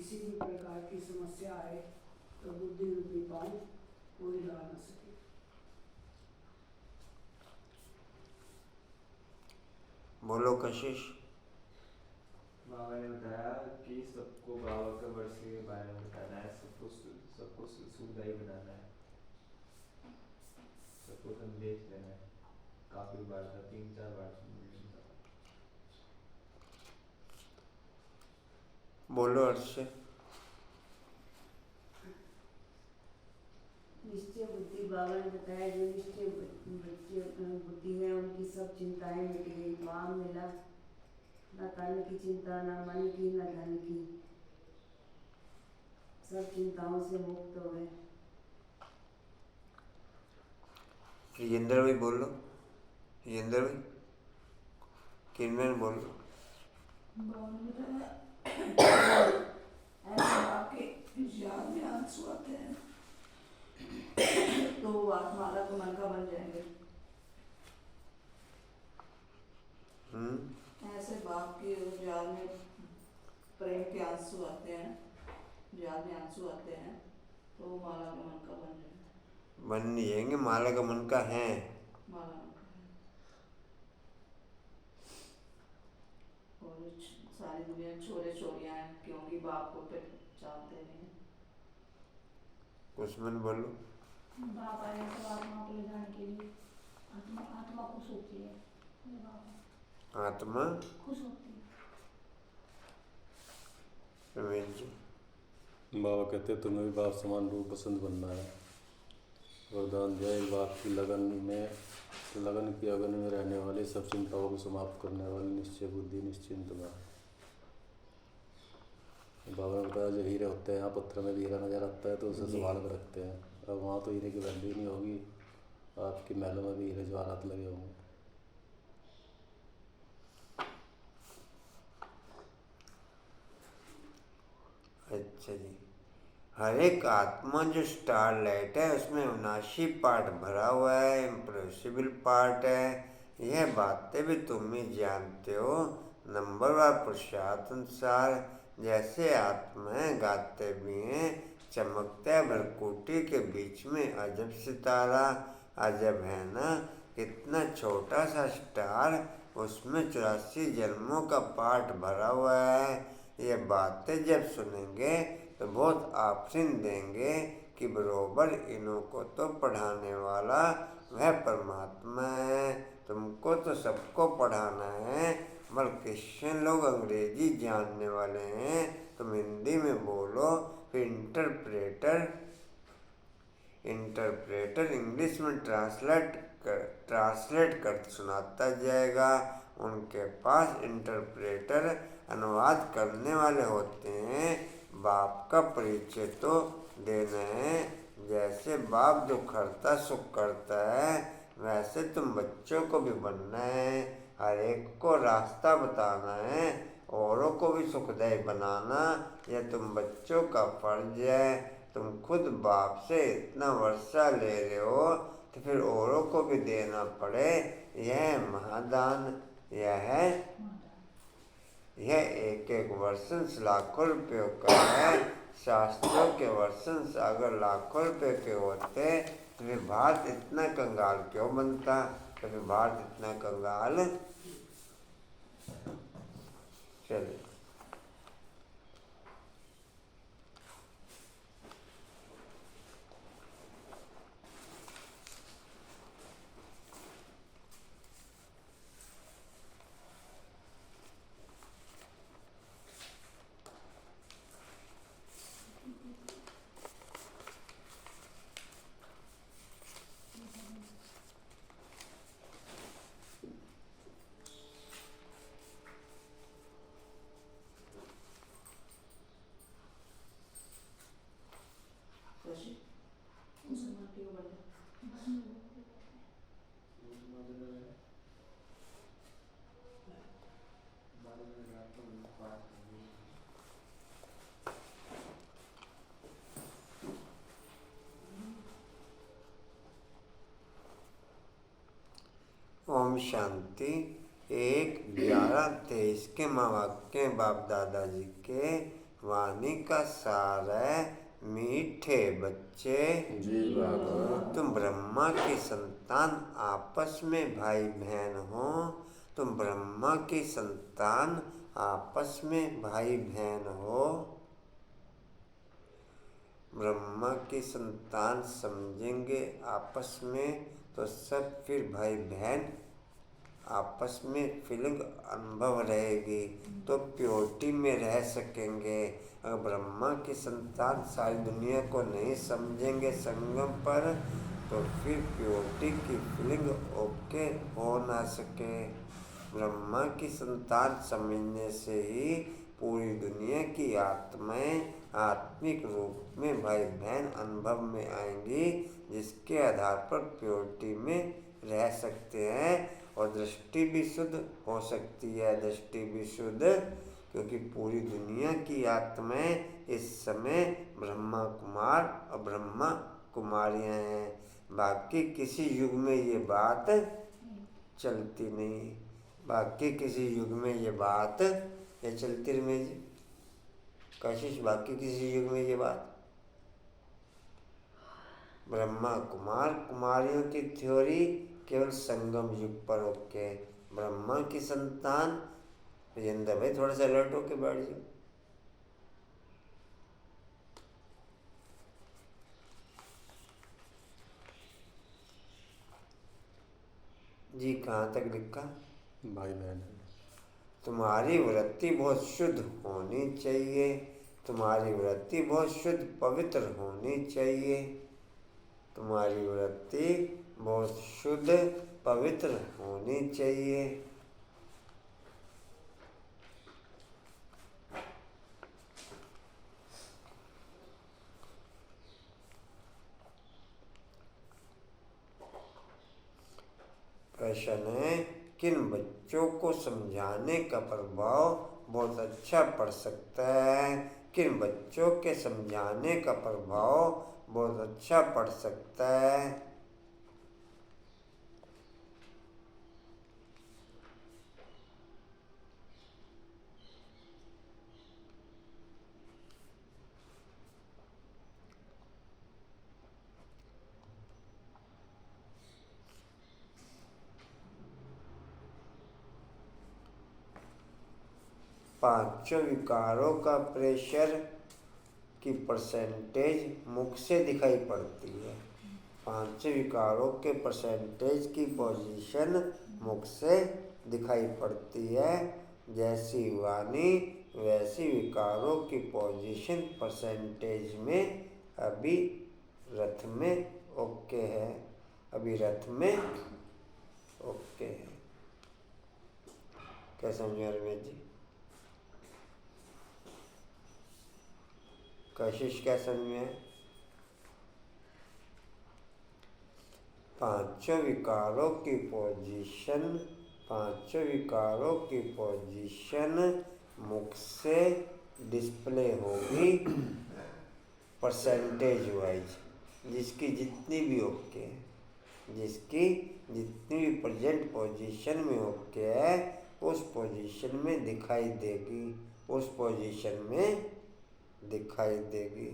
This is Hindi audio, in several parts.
किसी भी प्रकार की समस्या आए तो बुद्धि रूपी पाँव कोई ला न सके। बोलो कशिश। बाबा ने बताया कि सबको बाबा के वर्ष के बारे में बताना है, सबको सुविधाई बनाना है, सबको संदेश देना है। काफी बार था, 3-4 बार था। बोलो अर्ष। निश्चय बुद्धि बाबा ने बताया, जो निश्चय बुद्धि है उनकी सब चिंताएं मिट गई। काम मिला, न तन की चिंता, न मन की, न धन की, सब चिंताओं से मुक्त हो गए। येंद्र भाई बोल लो। येंद्र भाई, किन्नर बोल लो। ऐसे आपके याद में आंसू आते हैं तो वो आत्मा को मन का बन जाएंगे। ऐसे बाप के याद में प्रेम के आंसू आते हैं, याद में आंसू आते हैं तो वो माला का मन का बन जाएंगे। बन नहीं जाएंगे, माला का मन का है। माला मन का है। और सारी दुनिया छोरे छोरियां हैं क्योंकि बाप को पहचानते नहीं है। कुछ मन बोलो। बाप आए तो आत्मा को ले जाने के लिए, आत्मा खुश होती है, आत्मा खुश होती है। रमेश जी। बाबा कहते तुम्हें भी बाप समान रूप पसंद बनना है। वरदान दिया, एक बाप की लगन की अगन में रहने वाले, सब चिंताओं को समाप्त करने वाले निश्चय बुद्धि निश्चिंत में। बाबा ने बताया, जो हीरे होते हैं यहाँ पत्थर में भी हीरा नजर आता है तो उसे संभाल कर रखते हैं। अब वहाँ तो हीरे की वैल्यू नहीं होगी, आपकी महलों में भी हीरे जवाहरात लगे होंगे। अच्छा जी। हर एक आत्मा जो स्टारलाइट है उसमें अविनाशी पार्ट भरा हुआ है, इम्प्रेसिबल पार्ट है। यह बातें भी तुम ही जानते हो। नंबरवार प्रसाद अनुसार जैसे आत्माएं गाते भी हैं, चमकता है भरकूटी के बीच में अजब सितारा। अजब है ना, कितना छोटा सा स्टार, उसमें 84 जन्मों का पार्ट भरा हुआ है। ये बातें जब सुनेंगे तो बहुत आफरीन देंगे कि बरोबर इन्हों को तो पढ़ाने वाला वह परमात्मा है। तुमको तो सबको पढ़ाना है, मगर क्रिश्चियन लोग अंग्रेजी जानने वाले हैं। तुम हिंदी में बोलो, फिर इंटरप्रेटर इंग्लिश में ट्रांसलेट कर सुनाता जाएगा। उनके पास इंटरप्रेटर अनुवाद करने वाले होते हैं। बाप का परिचय तो देना है। जैसे बाप जो करता सुख करता है, वैसे तुम बच्चों को भी बनना है। हर एक को रास्ता बताना है, औरों को भी सुखदायी बनाना, यह तुम बच्चों का फर्ज है। तुम खुद बाप से इतना वर्षा ले रहे हो तो फिर औरों को भी देना पड़े, यह महादान। यह एक एक वर्षन लाखों रुपयों का है। शास्त्रों के वर्षन अगर लाखों रुपए के होते तो फिर भारत इतना कंगाल क्यों बनता? तो फिर भारत इतना कंगाल चले। ओम शांति। 1/11/23 के महावाक्य बाप दादाजी के वाणी का सार है मीठे बच्चे, जी बाबा। तुम ब्रह्मा की संतान आपस में भाई बहन हो, तुम ब्रह्मा की संतान आपस में भाई बहन हो। ब्रह्मा की संतान समझेंगे आपस में तो सब फिर भाई बहन आपस में फीलिंग अनुभव रहेगी तो प्योरिटी में रह सकेंगे। अगर ब्रह्मा की संतान सारी दुनिया को नहीं समझेंगे संगम पर तो फिर प्योरिटी की फीलिंग ओके हो ना सके। ब्रह्मा की संतान समझने से ही पूरी दुनिया की आत्माएं आत्मिक रूप में भाई बहन अनुभव में आएंगी, जिसके आधार पर प्योरिटी में रह सकते हैं और दृष्टि भी शुद्ध हो सकती है। दृष्टि भी शुद्ध क्योंकि पूरी दुनिया की आत्माएं इस समय ब्रह्मा कुमार और ब्रह्मा कुमारियां हैं। बाकी किसी युग में ये बात चलती नहीं, बाकी किसी युग में ये बात ये चलती रही जी कशिश। बाकी किसी युग में ये बात ब्रह्मा कुमार कुमारियों की थ्योरी केवल संगम युग पर ओके। ब्रह्मा की संतान विजेंद्र भाई थोड़ा सा अलर्ट होके बैठ जाओ। जी कहाँ तक लिखा? भाई बहन है। तुम्हारी वृत्ति बहुत शुद्ध होनी चाहिए, तुम्हारी वृत्ति बहुत शुद्ध पवित्र होनी चाहिए, तुम्हारी वृत्ति बहुत शुद्ध पवित्र होनी चाहिए। प्रश्न है किन बच्चों को समझाने का प्रभाव बहुत अच्छा पड़ सकता है? किन बच्चों के समझाने का प्रभाव बहुत अच्छा पड़ सकता है? पांचों विकारों का प्रेशर की परसेंटेज मुख से दिखाई पड़ती है। पांचों विकारों के परसेंटेज की पोजीशन मुख से दिखाई पड़ती है। जैसी वाणी वैसी विकारों की पोजीशन परसेंटेज में अभी रथ में ओके है, अभी रथ में ओके है। क्या समझे रमेश जी? कशिश क्या समझे? पांचों विकारों की पोजीशन, पांचों विकारों की पोजीशन मुख से डिस्प्ले होगी परसेंटेज वाइज, जिसकी जितनी भी ओके है, जिसकी जितनी भी प्रेजेंट पोजीशन में ओके है उस पोजीशन में दिखाई देगी, उस पोजीशन में दिखाई देगी।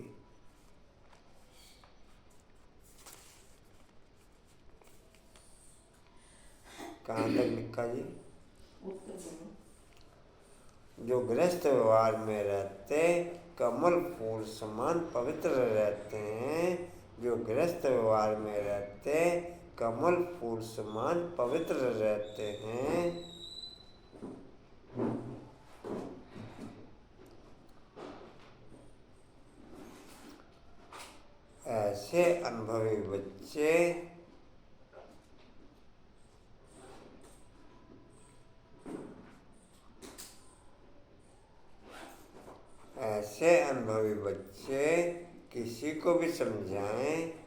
कहाँ तक लिखा जी? जो गृहस्थ व्यवहार में रहते कमल फूल समान पवित्र रहते हैं, जो गृहस्थ व्यवहार में रहते कमल फूल समान पवित्र रहते हैं। ऐसे अनुभवी बच्चे ऐसे अनुभवी बच्चे किसी को भी समझाएं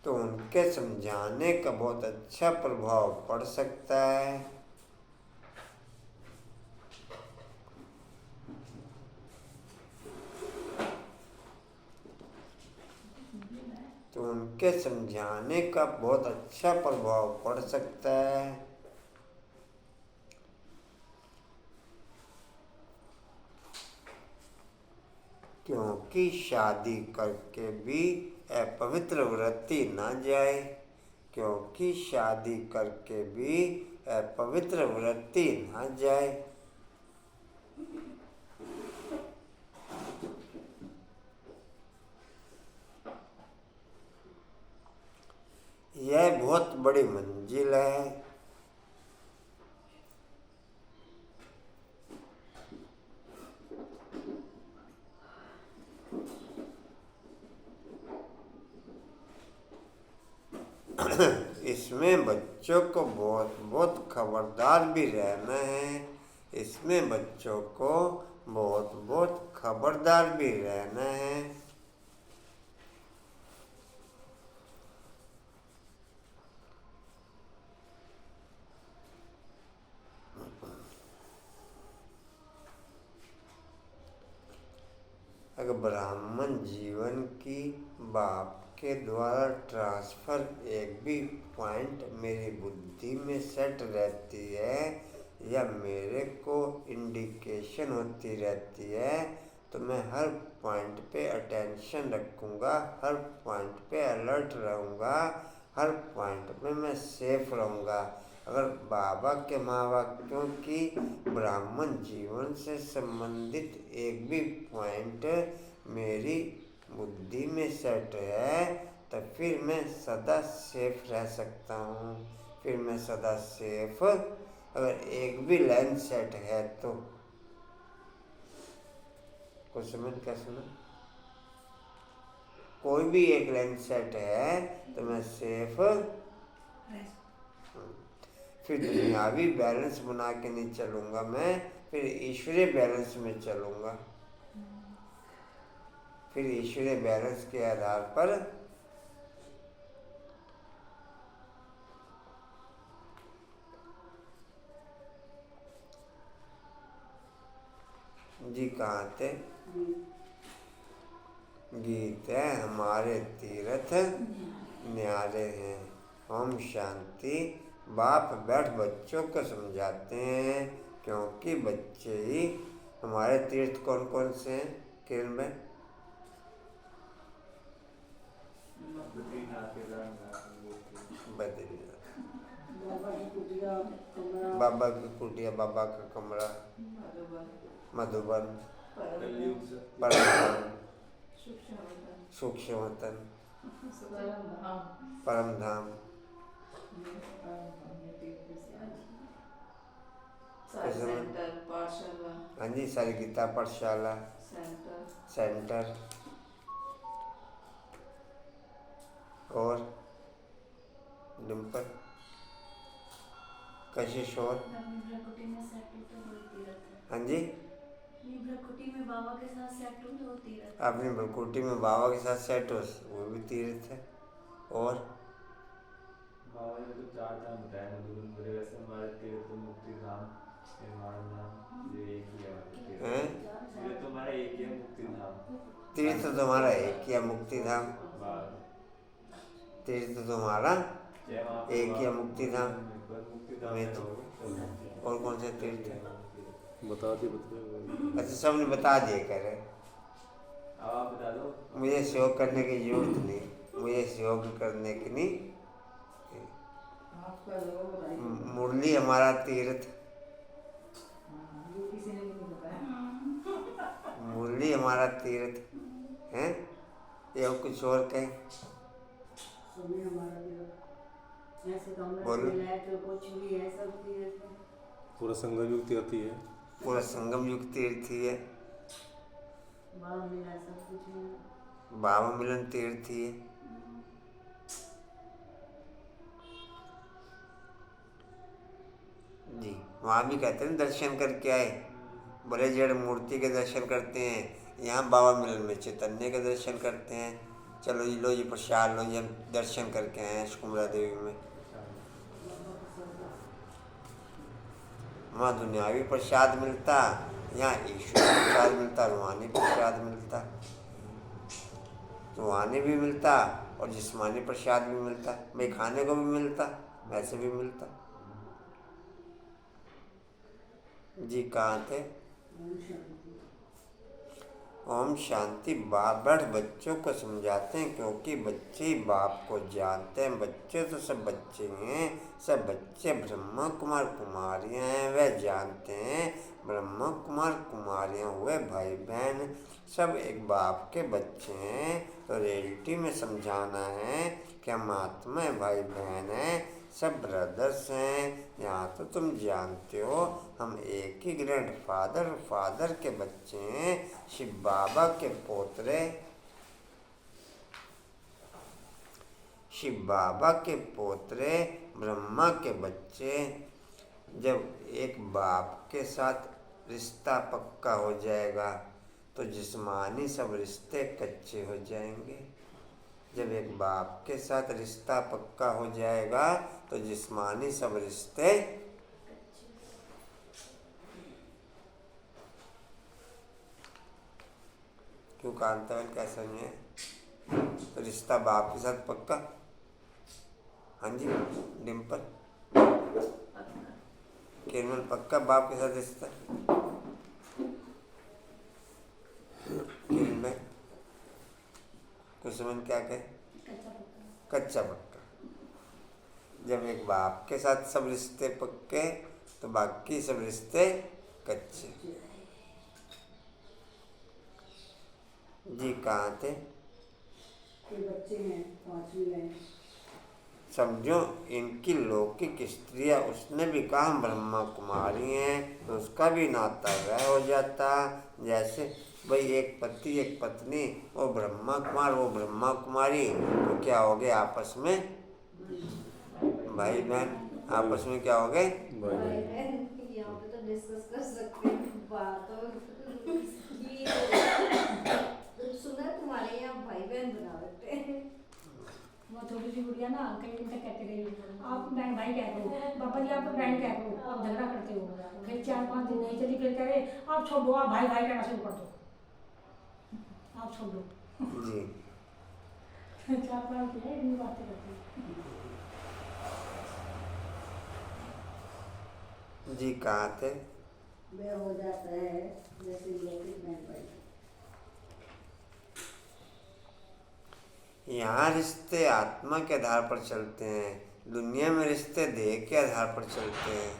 तो उनके समझाने का बहुत अच्छा प्रभाव पड़ सकता है। तो उनके समझाने का बहुत अच्छा प्रभाव पड़ सकता है। क्योंकि शादी करके भी अपवित्र वृत्ति ना जाए, क्योंकि शादी करके भी अपवित्र वृत्ति ना जाए। यह बहुत बड़ी मंजिल है। इसमें बच्चों को बहुत बहुत खबरदार भी रहना है। इसमें बच्चों को बहुत बहुत खबरदार भी रहना है। अगर ब्राह्मण जीवन की बाप के द्वारा ट्रांसफर एक भी पॉइंट मेरी बुद्धि में सेट रहती है या मेरे को इंडिकेशन होती रहती है, तो मैं हर पॉइंट पे अटेंशन रखूँगा, हर पॉइंट पे अलर्ट रहूँगा, हर पॉइंट पे मैं सेफ रहूँगा। अगर बाबा के महावाक्यों की ब्राह्मण जीवन से संबंधित एक भी पॉइंट मेरी बुद्धि में सेट है, तो फिर मैं सदा सेफ रह सकता हूँ। फिर मैं सदा सेफ, अगर एक भी लाइन सेट है तो। कुछ समझ क्या सुना? कोई भी एक लाइन सेट है तो मैं सेफ। फिर दुनियावी बैलेंस बना के नहीं चलूँगा मैं, फिर ईश्वरीय बैलेंस में चलूँगा। फिर ईश्वरीय बैलेंस के आधार पर जी कहाँ थे? गीत है हमारे तीर्थ न्यारे हैं। ओम शांति। बाप बैठ बच्चों को समझाते हैं, क्योंकि बच्चे ही हमारे तीर्थ कौन कौन से हैं किरण में? बद्रीनाथ, बाबा की कुटिया, कमरा, बाबा की कुटिया, बाबा का कमरा, मधुबन, परमधाम, सूक्ष्म वतन, परम धाम, सेंटर पाठशाला, हाँ जी, सारी गीता पाठशाला, सेंटर और डिम्पल कशिश और हाँ जी, भ्रकुटी में बाबा के साथ सेट हो तो तीर्थ। अपनी भ्रकुटी में बाबा के साथ सेट हो, वो भी तीर्थ है। और बाबा ने तो 4 धाम बताया, मधुबन बोले वैसे हमारे तीर्थ मुक्ति धाम, निर्वाण धाम, ये एक ही है। ये तो हमारा एक ही है मुक्ति धाम। तीर्थ तुम्हारा एक ही है मुक्ति धाम। तीर्थ तुम्हारा एक ही है मुक्ति धाम। और कौन से तीर्थ है? बता दिए। अच्छा, सबने बता दिए कह रहे। अब आप बता दो। मुझे सहयोग करने की जरूरत नहीं, मुझे सहयोग करने की नहीं। मुरली हमारा तीर्थ, मुरली हमारा तीर्थ है। ये कुछ और कहें? सभी हमारा तीर्थ। ऐसे कमरे बोलो। में लाइट कुछ भी है, सब तीर्थ है। पूरा संगम युग तीर्थ ही है। पूरा संगम युग तीर्थ ही है। बाबा मिला सब कुछ है। बाबा मिलन तीर्थ ही है। जी, वहाँ भी कहते हैं दर्शन करके आए, बड़े जड़ मूर्ति के दर्शन करते हैं। यहाँ बाबा मिलन में चैतन्य के दर्शन करते हैं। चलो जी, लो जी प्रसाद लो जी, हम दर्शन करके आए हैं कुमरा देवी में। वहाँ दुनियावी प्रसाद मिलता, यहाँ ईश्वर प्रसाद मिलता, रूहानी प्रसाद मिलता। रूहानी भी मिलता और जिस्मानी प्रसाद भी मिलता, भाई खाने को भी मिलता, वैसे भी मिलता। जी कहाँ थे? ओम शांति। बाप बड़ बच्चों को समझाते हैं क्योंकि बच्चे ही बाप को जानते हैं। बच्चे तो सब बच्चे हैं, सब बच्चे ब्रह्मा कुमार कुमारियाँ हैं, वह जानते हैं ब्रह्मा कुमार कुमारियाँ हुए भाई बहन सब एक बाप के बच्चे हैं। तो रियलिटी में समझाना है कि हम आत्मा है, भाई बहन हैं, सब ब्रदर्स हैं। यहाँ तो तुम जानते हो हम एक ही ग्रैंड फादर के बच्चे हैं, शिव बाबा के पोतरे, शिव बाबा के पोतरे, ब्रह्मा के बच्चे। जब एक बाप के साथ रिश्ता पक्का हो जाएगा तो जिस्मानी सब रिश्ते कच्चे हो जाएंगे। जब एक बाप के साथ रिश्ता पक्का हो जाएगा तो जिस्मानी सब रिश्ते क्यों कांतावन क्या समझे? तो रिश्ता बाप के साथ पक्का। हाँ जी डिम्पल, केवल पक्का बाप के साथ रिश्ता। में कुछ समझ क्या कहे? कच्चा पक्का। जब एक बाप के साथ सब रिश्ते पक्के तो बाकी सब रिश्ते कच्चे। जी कहाँ थे? बच्चे हैं, 5वीं लाइन। समझो इनकी लौकिक स्त्रियाँ, उसने भी कहा हम ब्रह्मा कुमारी हैं, तो उसका भी नाता वह हो जाता। जैसे भाई एक पति एक पत्नी, वो ब्रह्मा कुमार वो ब्रह्मा कुमारी, तो क्या हो गए आपस में भाई बहन, आपस में क्या हो गए? यहाँ पे तो डिस्कस कर सकते हैं बात। सुना तुम्हारे यहाँ भाई बहन बना देते हैं। वो छोटी सी गुड़िया ना कई दिन तक कहते रही आप बहन भाई कह करो, पापा जी आप बहन कह करो, आप झगड़ा करते हो। फिर 4-5 दिन नहीं चली, फिर कह रहे आप छोड़ दो, आप भाई भाई कहना शुरू कर दो, आप छोड़ दो। जी 4 साल की है, इतनी बातें करती है। जी कहाँ थे? वह हो जाता है जैसे लौकिक बहन भाई। यहाँ रिश्ते आत्मा के आधार पर चलते हैं, दुनिया में रिश्ते देह के आधार पर चलते हैं।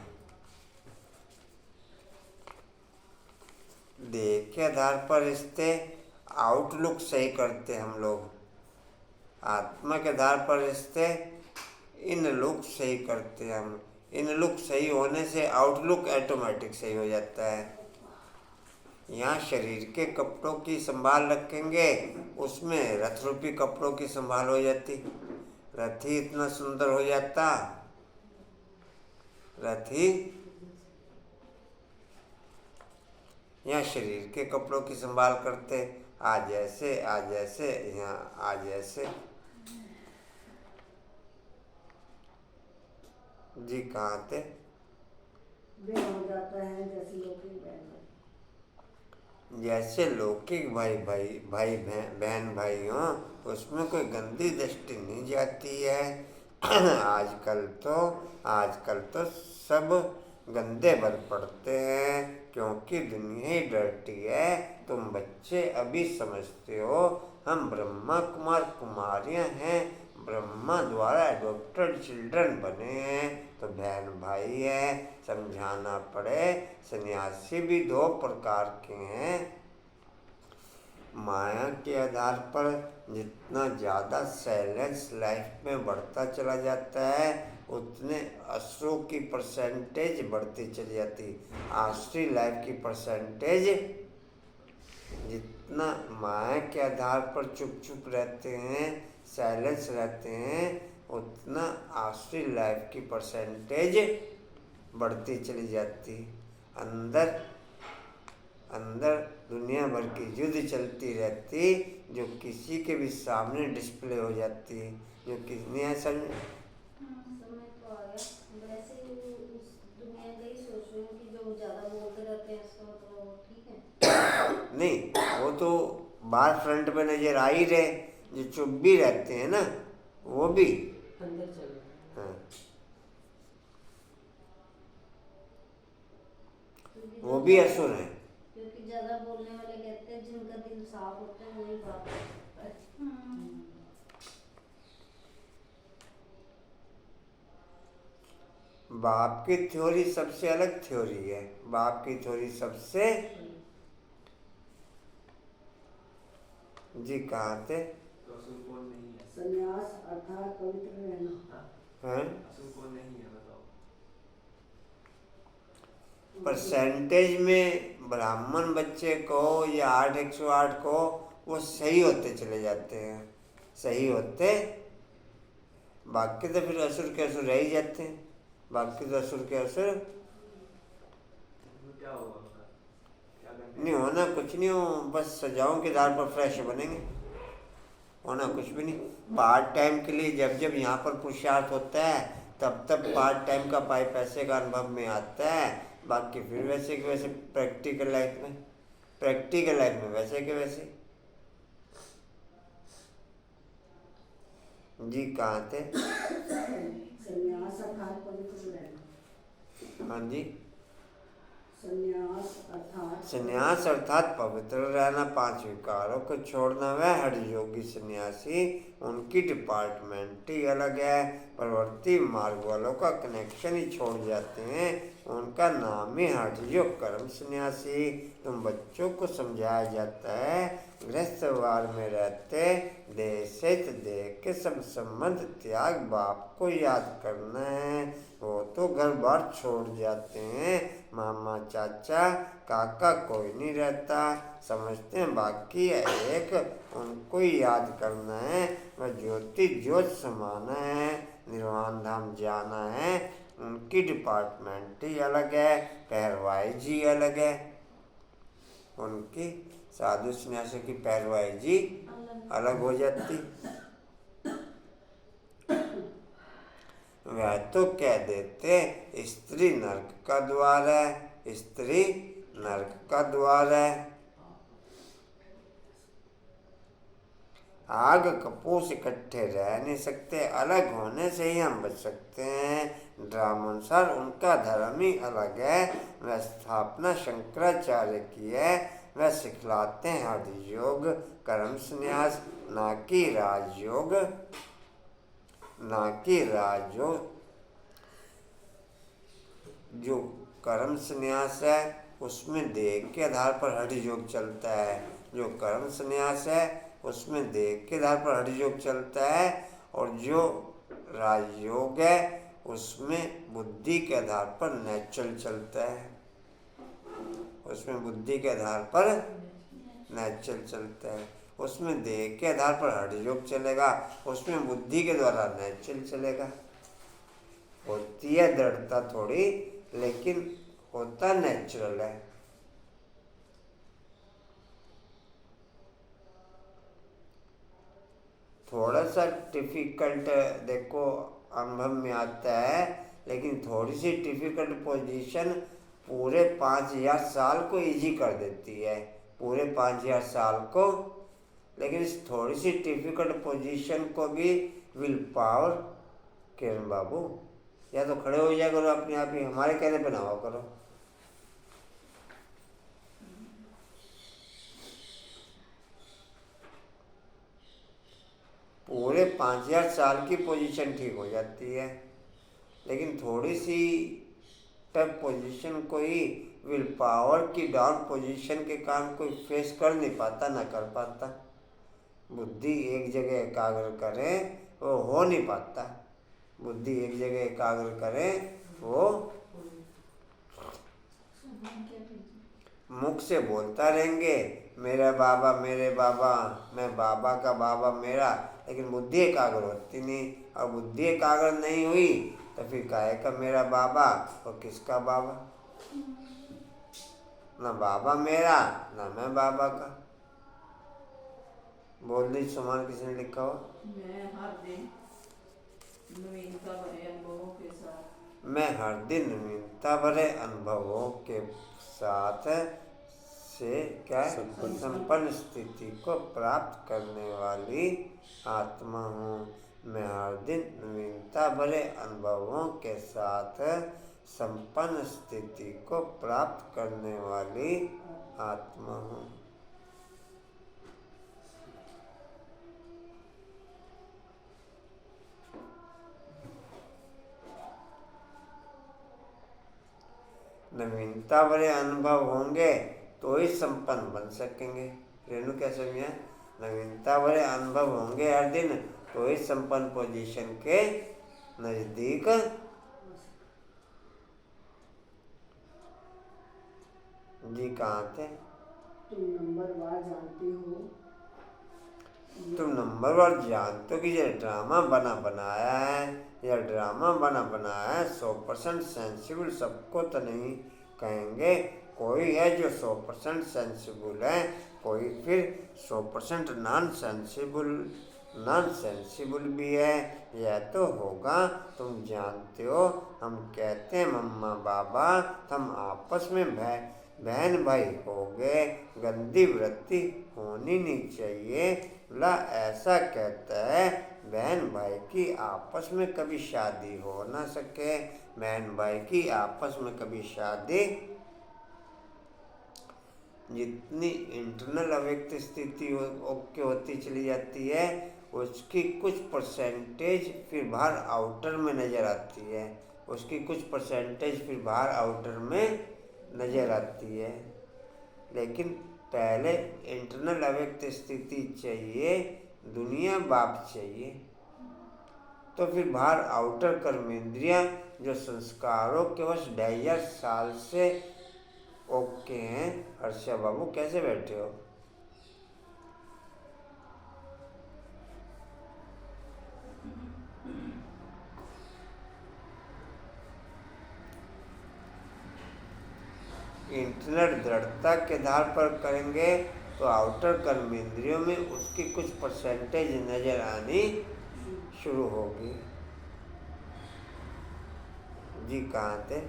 देह के आधार पर रिश्ते आउटलुक सही करते हम लोग, आत्मा के आधार पर रिश्ते इन लुक सही करते हम। इन लुक सही होने से आउटलुक ऑटोमेटिक सही हो जाता है। यहाँ शरीर के कपड़ों की संभाल रखेंगे, उसमें रथ रूपी कपड़ों की संभाल हो जाती, रथ ही इतना सुंदर हो जाता, रथ ही। यहाँ शरीर के कपड़ों की संभाल करते, आज ऐसे आज ऐसे, यहाँ आज ऐसे। जी कहाँ थे? वह हो जाता है जैसे लौकिक बहन भाई। जैसे लौकिक भाई बहन भाई हों, उसमें कोई गंदी दृष्टि नहीं जाती है। आजकल तो सब गंदे बन पड़ते हैं क्योंकि दुनिया ही डरती है। तुम बच्चे अभी समझते हो हम ब्रह्मा कुमार कुमारियाँ हैं, ब्रह्मा द्वारा एडॉप्टेड चिल्ड्रन बने हैं, तो बहन भाई है, समझाना पड़े। सन्यासी भी 2 प्रकार के हैं। माया के आधार पर जितना ज़्यादा साइलेंस लाइफ में बढ़ता चला जाता है उतने असुरों की परसेंटेज बढ़ती चली जाती। आसुरी लाइफ की परसेंटेज, जितना माया के आधार पर चुप चुप रहते हैं, साइलेंस रहते हैं, उतना आसुरी लाइफ की परसेंटेज बढ़ती चली जाती। अंदर दुनिया भर की युद्ध चलती रहती जो किसी के भी सामने डिस्प्ले हो जाती, जो किसने ऐसा समय तो आ गया। वैसे उस दुनिया का ही सोच रही हूँ कि जो ज़्यादा बोलते रहते हैं इसका तो ठीक है। नहीं, वो तो बाहर फ्रंट पे नजर आ ही रहे, जो चुप भी रहते हैं ना वो भी, अंदर चले हाँ, वो भी असुर हैं। क्योंकि ज्यादा बोलने वाले कहते हैं जिनका दिल साफ होता है वही बात करता है। बाप की थ्योरी सबसे अलग थ्योरी है। बाप की थ्योरी सबसे, जी कहाँ थे? तो असुर कौन नहीं है? संन्यास अर्थात पवित्र रहना। हैं? असुर कौन नहीं है बताओ? परसेंटेज में ब्राह्मण बच्चे को या 8/108 को वो सही होते चले जाते हैं, सही होते, बाकी तो फिर असुर के असुर रह ही जाते हैं। बाकी तो असुर के असुर तो क्या होगा उनका? क्या करना नहीं होना कुछ नहीं हो, बस सजाओं के आधार पर फ्रेश बनेंगे, होना कुछ भी नहीं। पार्ट टाइम के लिए जब जब यहाँ पर पुरुषार्थ होता है तब तब पार्ट टाइम का पैसे का अनुभव में आता है। बाकी फिर वैसे के वैसे प्रैक्टिकल लाइफ में वैसे के वैसे। जी कहाँ थे? संन्यास अर्थात पवित्र रहना। हाँ जी, संन्यास अर्थात पवित्र रहना, 5 विकारों को छोड़ना। वह हठ योगी सन्यासी, उनकी डिपार्टमेंट ही अलग है। प्रवृत्ति मार्ग वालों का कनेक्शन ही छोड़ जाते हैं, उनका नाम ही हठ योग कर्म सन्यासी। तुम बच्चों को समझाया जाता है गृहस्थवार में रहते देह से देह के सब संबंध त्याग, बाप को याद करना है। वो तो घर बार छोड़ जाते हैं, मामा चाचा काका कोई नहीं रहता, समझते हैं बाकी है एक, उनको ही याद करना है। वह ज्योति ज्योत समाना है, निर्वाण धाम जाना है। उनकी डिपार्टमेंट ही अलग है, पैरवाई जी अलग है। उनकी साधु सन्यासी की पैरवाई जी अलग हो जाती। वह तो कह देते स्त्री नरक का द्वार है, स्त्री नरक का द्वार है। आग कपूस इकट्ठे रह नहीं सकते, अलग होने से ही हम बच सकते हैं। ड्रामानुसार उनका धर्म ही अलग है। वह स्थापना शंकराचार्य की है। वह सिखलाते हैं हठ योग कर्म संन्यास, ना कि राजयोग, ना कि राजयोग। जो कर्म संन्यास है उसमें देह के आधार पर हठ योग चलता है। जो कर्म संन्यास है उसमें देह के आधार पर हठ योग चलता है। और जो राजयोग है उसमें बुद्धि के आधार पर नेचुरल चलता है। उसमें बुद्धि के आधार पर नेचुरल चलता है। उसमें देह के आधार पर हठ योग चलेगा, उसमें बुद्धि के द्वारा नेचुरल चलेगा। होती है दृढ़ता थोड़ी, लेकिन होता नेचुरल है। थोड़ा सा डिफिकल्ट देखो अनुभव में आता है, लेकिन थोड़ी सी डिफिकल्ट पोजीशन पूरे 5000 साल को इजी कर देती है, पूरे 5000 साल को। लेकिन इस थोड़ी सी डिफिकल्ट पोजीशन को भी विल पावर, किरण बाबू या तो खड़े हो जाया करो अपने आप ही, हमारे कहने पे ना हो करो। पूरे 5000 साल की पोजीशन ठीक हो जाती है, लेकिन थोड़ी सी टफ पोजीशन को ही विल पावर की डाउन पोजीशन के कारण कोई फेस कर नहीं पाता, ना कर पाता। बुद्धि एक जगह एकाग्र करे वो हो नहीं पाता। बुद्धि एक जगह एकाग्र करे वो मुख से बोलता रहेंगे मेरा बाबा मेरे बाबा, मैं बाबा का बाबा मेरा, लेकिन बुद्धि एकाग्र होती नहीं। और बुद्धि एकाग्र नहीं हुई तो फिर काहे का मेरा बाबा और किसका बाबा? ना बाबा मेरा ना मैं बाबा का। बोल दी सुमान किसने लिखा हो? मैं हर दिन नवीनता भरे अनुभवों के साथ, मैं हर दिन नवीनता भरे अनुभवों के साथ से क्या संपन्न स्थिति को प्राप्त करने वाली आत्मा हूँ। मैं हर दिन नवीनता भरे अनुभवों के साथ संपन्न स्थिति को प्राप्त करने वाली आत्मा हूँ। नवीनता भरे अनुभव होंगे तो ही संपन्न बन सकेंगे। रेणु क्या समझा? नवीनता भरे अनुभव होंगे हर दिन तो ही संपन्न पोजीशन के नजदीक जी। कहाँ थे? तुम नंबरवार जानती हो। तुम नंबरवार जानते हो कि यह ड्रामा बना बनाया है। यह ड्रामा बना बनाया है। 100% सेंसिबल सबको तो नहीं कहेंगे। कोई है जो 100% सेंसिबल है, कोई फिर 100% नॉन सेंसिबल भी है। यह तो होगा। तुम जानते हो, हम कहते हैं मम्मा बाबा हम आपस में बहन भाई हो गए, गंदी वृत्ति होनी नहीं चाहिए। ला ऐसा कहता है बहन भाई की आपस में कभी शादी हो ना सके। बहन भाई की आपस में कभी शादी, जितनी इंटरनल अव्यक्त स्थिति ओके होती चली जाती है उसकी कुछ परसेंटेज फिर बाहर आउटर में नज़र आती है। उसकी कुछ परसेंटेज फिर बाहर आउटर में नज़र आती है। लेकिन पहले इंटरनल अव्यक्त स्थिति चाहिए, दुनिया बाप चाहिए, तो फिर बाहर आउटर कर्मेंद्रियाँ जो संस्कारों के वश 2500 साल से ओके हैं। हर्षा बाबू कैसे बैठे हो? इंटरनल दृढ़ता के आधार पर करेंगे तो आउटर कर्मेंद्रियों में उसकी कुछ परसेंटेज नजर आनी शुरू होगी। जी कहाँ थे?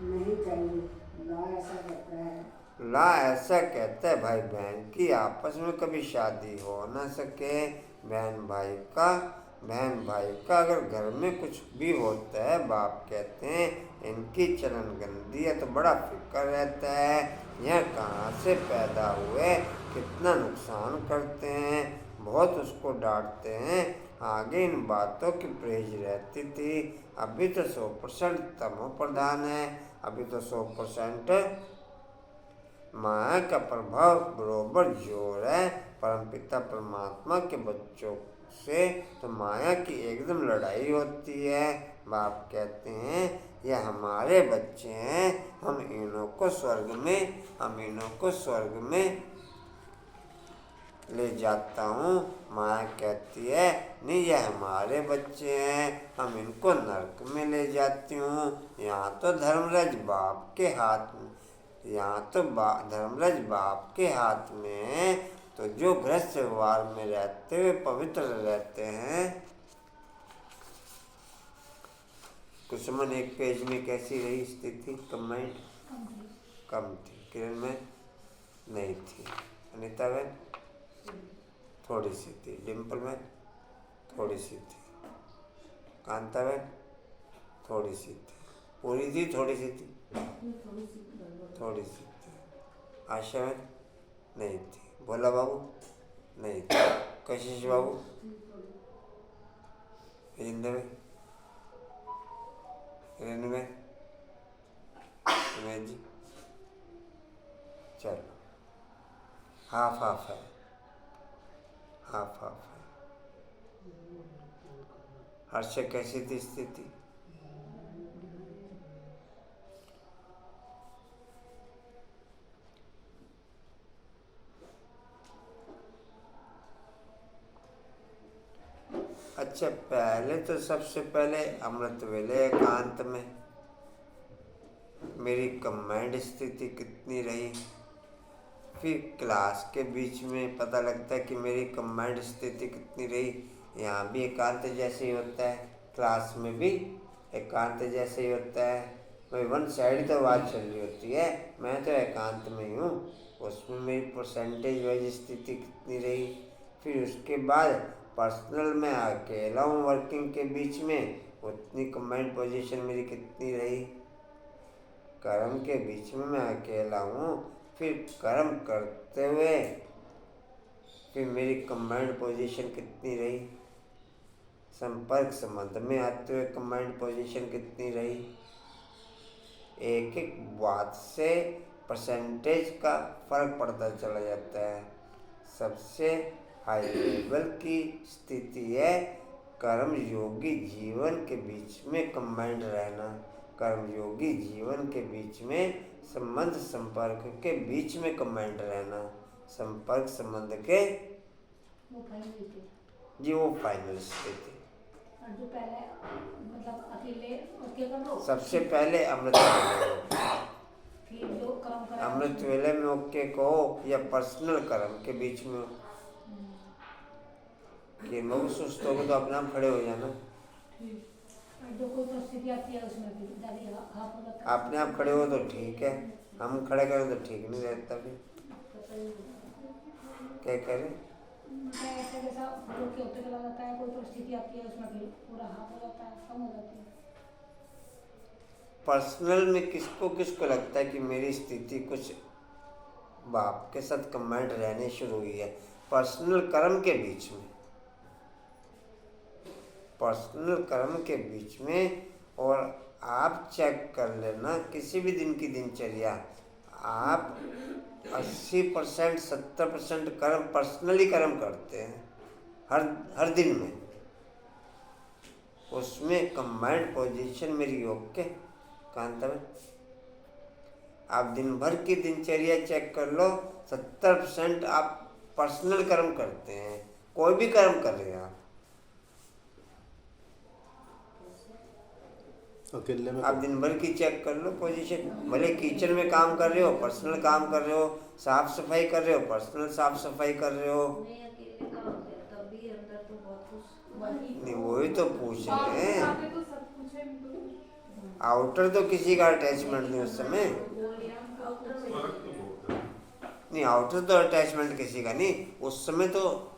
नहीं चाहिए। ला ऐसा कहता है। ला ऐसा कहता है भाई बहन की आपस में कभी शादी हो ना सके। बहन भाई का अगर घर में कुछ भी होता है, बाप कहते हैं इनकी चलन गंदी है तो बड़ा फिक्र रहता है। यह कहाँ से पैदा हुए, कितना नुकसान करते हैं, बहुत उसको डांटते हैं। आगे इन बातों की परहेज रहती थी। अभी तो 100% तमो प्रधान है। अभी तो 100% माया का प्रभाव बरोबर जोर है। परमपिता परमात्मा के बच्चों से तो माया की एकदम लड़ाई होती है। बाप कहते हैं यह हमारे बच्चे हैं, हम इन्हों को स्वर्ग में ले जाता हूँ। माया कहती है नहीं यह हमारे बच्चे हैं, हम इनको नरक में ले जाती हूँ। यहाँ तो धर्मराज बाप के हाथ में है। तो जो गृहस्थ व्यवहार में रहते हुए पवित्र रहते हैं। कुसुमन एक पेज में कैसी रही स्थिति? कमेंट कम थी। किरण में नहीं थी। अनिता बहन थोड़ी सी थी। डिम्पल में थोड़ी सी थी। कांता बहन थोड़ी सी थी। पूरी थी थोड़ी सी थी। थोड़ी सी थी। आशा बहन नहीं थी। भोला बाबू नहीं थी। कशिश बाबू, हिंद में, रेणु में, जी चलो हाफ है। हर्ष कैसी थी स्थिति? अच्छा, पहले तो सबसे पहले अमृत वेले एकांत में मेरी कंबाइंड स्थिति कितनी रही। फिर क्लास के बीच में पता लगता है कि मेरी कंबाइंड स्थिति कितनी रही। यहाँ भी एकांत जैसे ही होता है, क्लास में भी एकांत जैसे ही होता है। भाई वन साइड तो आवाज़ चल रही होती है, मैं तो एकांत में ही हूँ। उसमें मेरी परसेंटेज वाइज स्थिति कितनी रही। फिर उसके बाद पर्सनल में अकेला हूँ वर्किंग के बीच में, उतनी कंबाइंड पोजीशन मेरी कितनी रही। कर्म के बीच में मैं अकेला हूँ, फिर कर्म करते हुए फिर मेरी कंबाइंड पोजीशन कितनी रही। संपर्क संबंध में आते हुए कंबाइंड पोजीशन कितनी रही। एक एक बात से परसेंटेज का फर्क पड़ता चला जाता है। सबसे हाई लेवल की स्थिति है कर्म योगी जीवन के बीच में कंबाइंड रहना। कर्म योगी जीवन के बीच में संबंध संपर्क के बीच में कंबाइंड रहना। संपर्क संबंध के वो फाइनल थे। जी वो फाइनल स्थिति। और जो पहले मतलब अकेले उसके कर लो, सबसे पहले अमृत वेले हो। फिर जो कर्म करा अमृत वेले में ओके कहो या पर्सनल कर्म के बीच में कि लोग सुस्त हो तो अपने आप खड़े हो जाना। और जो कोई परिस्थिति आती है उसमें फिर दादी हाथ हो जाता है। अपने आप खड़े हो तो ठीक है, हम खड़े करें तो ठीक नहीं रहता। फिर क्या करें? मतलब ऐसा जैसा रुक के होते चला जाता है, कोई परिस्थिति आती है उसमें फिर पूरा हाथ हो जाता है, कम हो जाती है। पर्सनल में किसको किसको लगता है कि मेरी स्थिति कुछ बाप के साथ कंबाइंड रहने शुरू हुई है पर्सनल कर्म के बीच में। पर्सनल कर्म के बीच में। और आप चेक कर लेना किसी भी दिन की दिनचर्या, आप 80% 70% कर्म पर्सनली कर्म करते हैं हर दिन में। उसमें कंबाइंड पोजीशन मेरी ओके कांता में। आप दिन भर की दिनचर्या चेक कर लो, 70% आप पर्सनल कर्म करते हैं। कोई भी कर्म कर रहे हैं आप अकेले में। आप दिन भर की चेक कर लो पोजीशन। भले किचन में काम कर रहे हो पर्सनल काम कर रहे हो, साफ सफाई कर रहे हो पर्सनल साफ सफाई कर रहे हो। नहीं अकेले का होता है तब भी अंदर तो बहुत कुछ नहीं वही तो पूछ रहे हैं। आउटर तो किसी का अटैचमेंट नहीं उस समय। नहीं आउटर तो अटैचमेंट किसी का नहीं। उस समय तो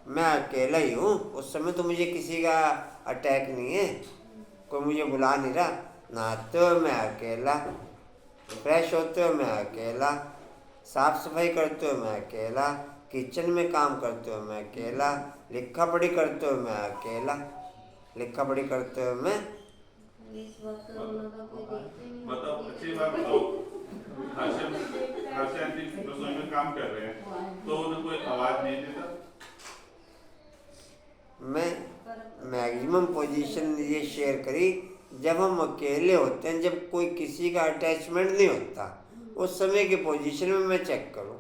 मैं अकेला ही हूँ। उस समय तो मुझे किसी का अटैक नहीं है, कोई मुझे बुला नहीं रहा। नहाते हो मैं अकेला, फ्रेश होते हो मैं अकेला, साफ सफाई करते हो मैं अकेला, किचन में काम करते हो मैं अकेला, लिखा पढ़ी करते हो मैं अकेला, लिखा पढ़ी करते हो मैं। इस वक्त कोरोना का कोई देखते नहीं। बताओ अच्छी बात बताओ। हाशिम रसोई में काम कर रहे हैं तो उन्हें कोई आवाज नहीं देता। मैं मैक्सिमम पोजीशन ये शेयर करी जब हम अकेले होते हैं, जब कोई किसी का अटैचमेंट नहीं होता, उस समय की पोजीशन में मैं चेक करूं।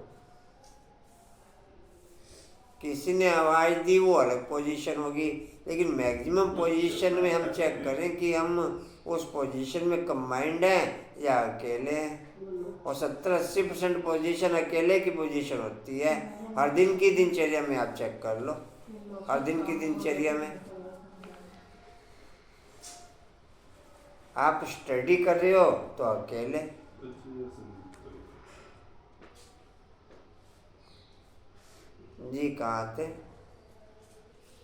किसी ने आवाज़ दी वो अलग पोजीशन होगी, लेकिन मैक्सिमम पोजीशन में हम चेक करें कि हम उस पोजीशन में कंबाइंड हैं या अकेले हैं। और 70-80% पोजीशन अकेले की पोजीशन होती है। हर दिन की दिनचर्या में आप चेक कर लो। हर दिन की दिनचर्या में आप स्टडी कर रहे हो तो अकेले। जी कहाँ थे?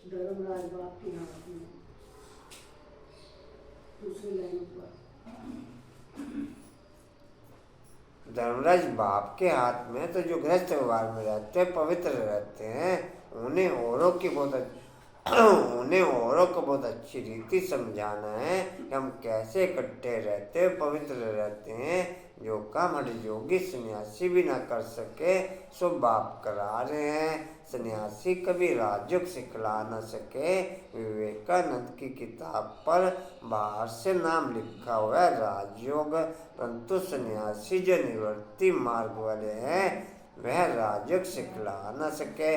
धर्मराज बाप की हाथ में दूसरी लाइन पर। धर्मराज बाप के हाथ में तो जो गृहस्थ व्यवहार में रहते हैं पवित्र रहते हैं, उन्हें औरों को बहुत अच्छी रीति समझाना है कि हम कैसे इकट्ठे रहते हैं, पवित्र रहते हैं। जो काम हर योगी सन्यासी भी ना कर सके सो बाप करा रहे हैं। सन्यासी कभी राजयोग सिखला न सके। विवेकानंद की किताब पर बाहर से नाम लिखा हुआ है राजयोग, परंतु सन्यासी जो निवृत्ति मार्ग वाले हैं वह राजयोग सिखला न सके।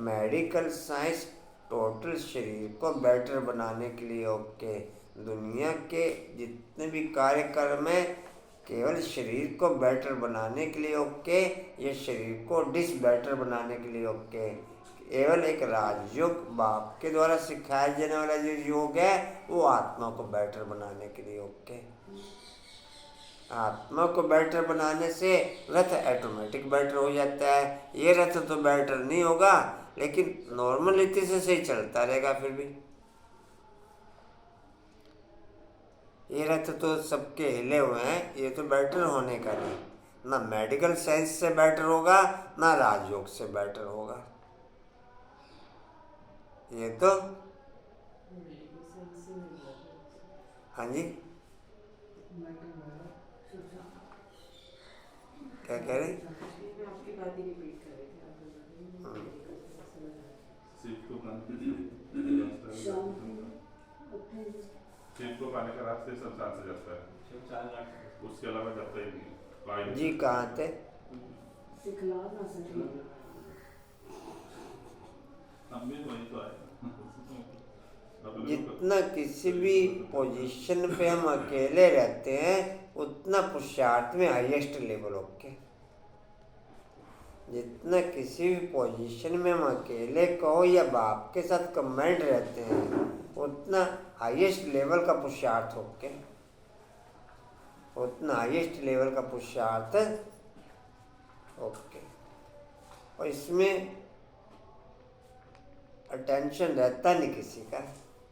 मेडिकल साइंस टोटल शरीर को बेटर बनाने के लिए ओके। दुनिया के जितने भी कार्यक्रम हैं केवल शरीर को बेटर बनाने के लिए ओके, ये शरीर को डिस बेटर बनाने के लिए ओके। केवल एक राजयोग बाप के द्वारा सिखाया जाने वाला जो योग है वो आत्मा को बेटर बनाने के लिए ओके। आत्मा को बेटर बनाने से रथ ऑटोमेटिक बेटर हो जाता है। ये रथ तो बेटर नहीं होगा, लेकिन नॉर्मल रीति से सही चलता रहेगा फिर भी। ये रथ तो सबके हिले हुए हैं, ये तो बेटर होने का नहीं, ना मेडिकल साइंस से बेटर होगा ना राजयोग से बेटर होगा। ये तो हाँ जी क्या कह रहे? आपकी बात ही रिपीट कर रहे थे आप। शिव को शिव को पाने का रास्ते संसार से जाता है, उसके अलावा जाता ही नहीं। जी कहाँ थे? सिखला ना सके। हम भी वही तो आए। जितना किसी भी पोजीशन पे हम अकेले रहते हैं उतना पुरुषार्थ में हाईएस्ट लेवल ओके। जितना किसी भी पोजीशन में हम अकेले कहो या बाप के साथ कमेंट रहते हैं उतना हाईएस्ट लेवल का पुरुषार्थ ओके, उतना हाईएस्ट लेवल का पुरुषार्थ ओके। और इसमें अटेंशन रहता नहीं किसी का,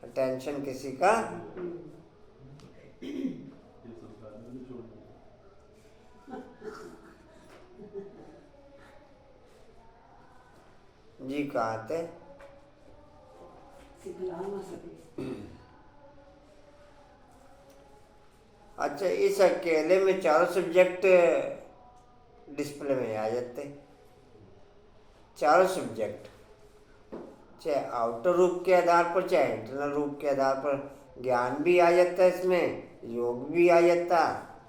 अटेंशन किसी का जी कहाँ थे? सिखला ना सके। अच्छा, इस अकेले में चारों सब्जेक्ट डिस्प्ले में आ जाते, चारों सब्जेक्ट, चाहे आउटर रूप के आधार पर चाहे इंटरनल रूप के आधार पर। ज्ञान भी आ जाता है इसमें, योग भी आ जाता,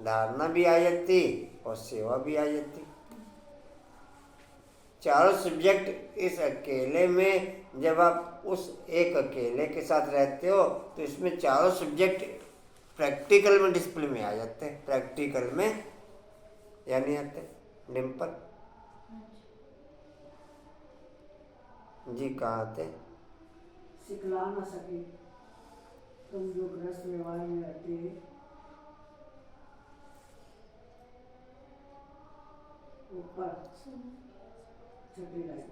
धारणा भी आ जाती और सेवा भी आ जाती। चारों सब्जेक्ट इस अकेले में, जब आप उस एक अकेले के साथ रहते हो तो इसमें चारों सब्जेक्ट प्रैक्टिकल में डिस्प्ले में आ जाते हैं। प्रैक्टिकल में या नहीं आते? डिम्पल जी कहाँ थे? सिखला ना सके। तुम जो ग्रस्त व्यवहार में रहते ऊपर छठी लाइन।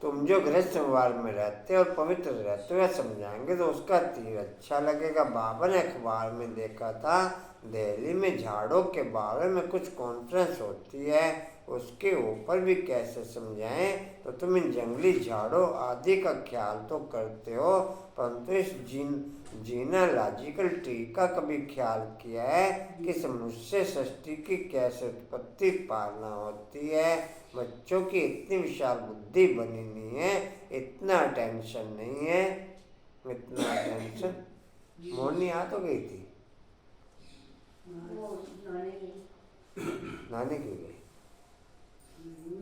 तुम जो गृहस्थ व्यवहार में रहते और पवित्र रहते हो या समझाएंगे तो उसका तीर अच्छा लगेगा। बाबा ने अखबार में देखा था दिल्ली में झाड़ों के बारे में कुछ कॉन्फ्रेंस होती है, उसके ऊपर भी कैसे समझाएं। तो तुम इन जंगली झाड़ों आदि का ख्याल तो करते हो, परंतु इस जीनोलॉजिकल ट्री का कभी ख्याल किया है कि इस मनुष्य सृष्टि की कैसे उत्पत्ति पालना होती है। बच्चों की इतनी विशाल बुद्धि बनी नहीं है, इतना टेंशन नहीं है, इतना टेंशन। मोरनी आ तो गई थी, वो नहाने की गई,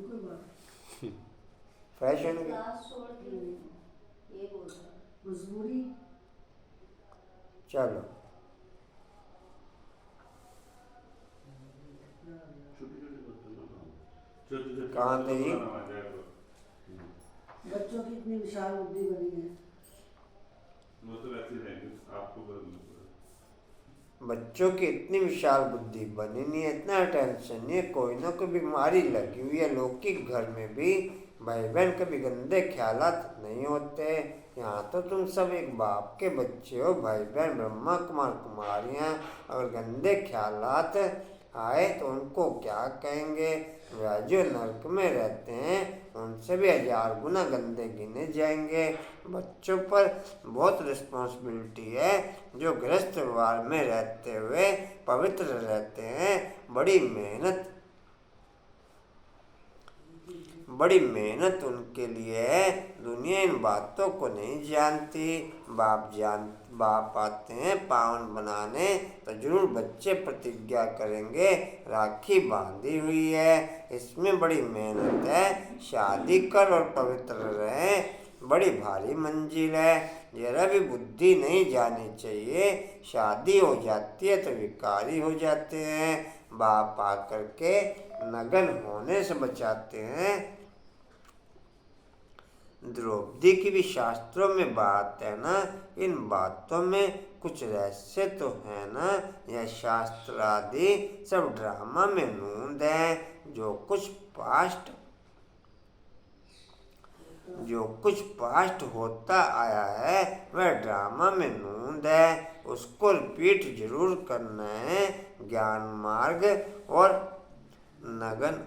कोई बात फ्रेश होने गई। क्लास छोड़ के ये बोल रहा है। मजबूरी। चलो कहाँ थे जी? बच्चों की इतनी विशाल बुद्धि बनी है। वो तो वैसे ही रहेंगे, आपको बदलना पड़ेगा। बच्चों की इतनी विशाल बुद्धि बनी नहीं है, इतना टेंशन नहीं है। कोई ना कोई बीमारी लगी हुई है। लौकिक घर में भी भाई बहन कभी गंदे ख्यालात नहीं होते। यहाँ तो तुम सब एक बाप के बच्चे हो, भाई बहन ब्रह्मा कुमार कुमारियाँ। अगर गंदे ख्यालात आए तो उनको क्या कहेंगे? वह जो नरक में रहते हैं उनसे भी 1000 गुना गंदे गिने जाएंगे। बच्चों पर बहुत रिस्पॉन्सिबिलिटी है जो गृहस्थ व्यवहार में रहते हुए पवित्र रहते हैं। बड़ी मेहनत उनके लिए है। दुनिया इन बातों को नहीं जानती। बाप आते हैं पावन बनाने तो जरूर बच्चे प्रतिज्ञा करेंगे। राखी बांधी हुई है, इसमें बड़ी मेहनत है। शादी कर और पवित्र रहे, बड़ी भारी मंजिल है। जरा भी बुद्धि नहीं जानी चाहिए। शादी हो जाती है तो विकारी हो जाते हैं। बाप आकर के नग्न होने से बचाते हैं। द्रौपदी की भी शास्त्रों में बात है ना, इन बातों में कुछ रहस्य तो है ना। यह शास्त्र आदि सब ड्रामा में नूंद है। जो कुछ पास्ट जो कुछ पास्ट होता आया है वह ड्रामा में नूंद है, उसको रिपीट जरूर करना है। ज्ञान मार्ग और नगन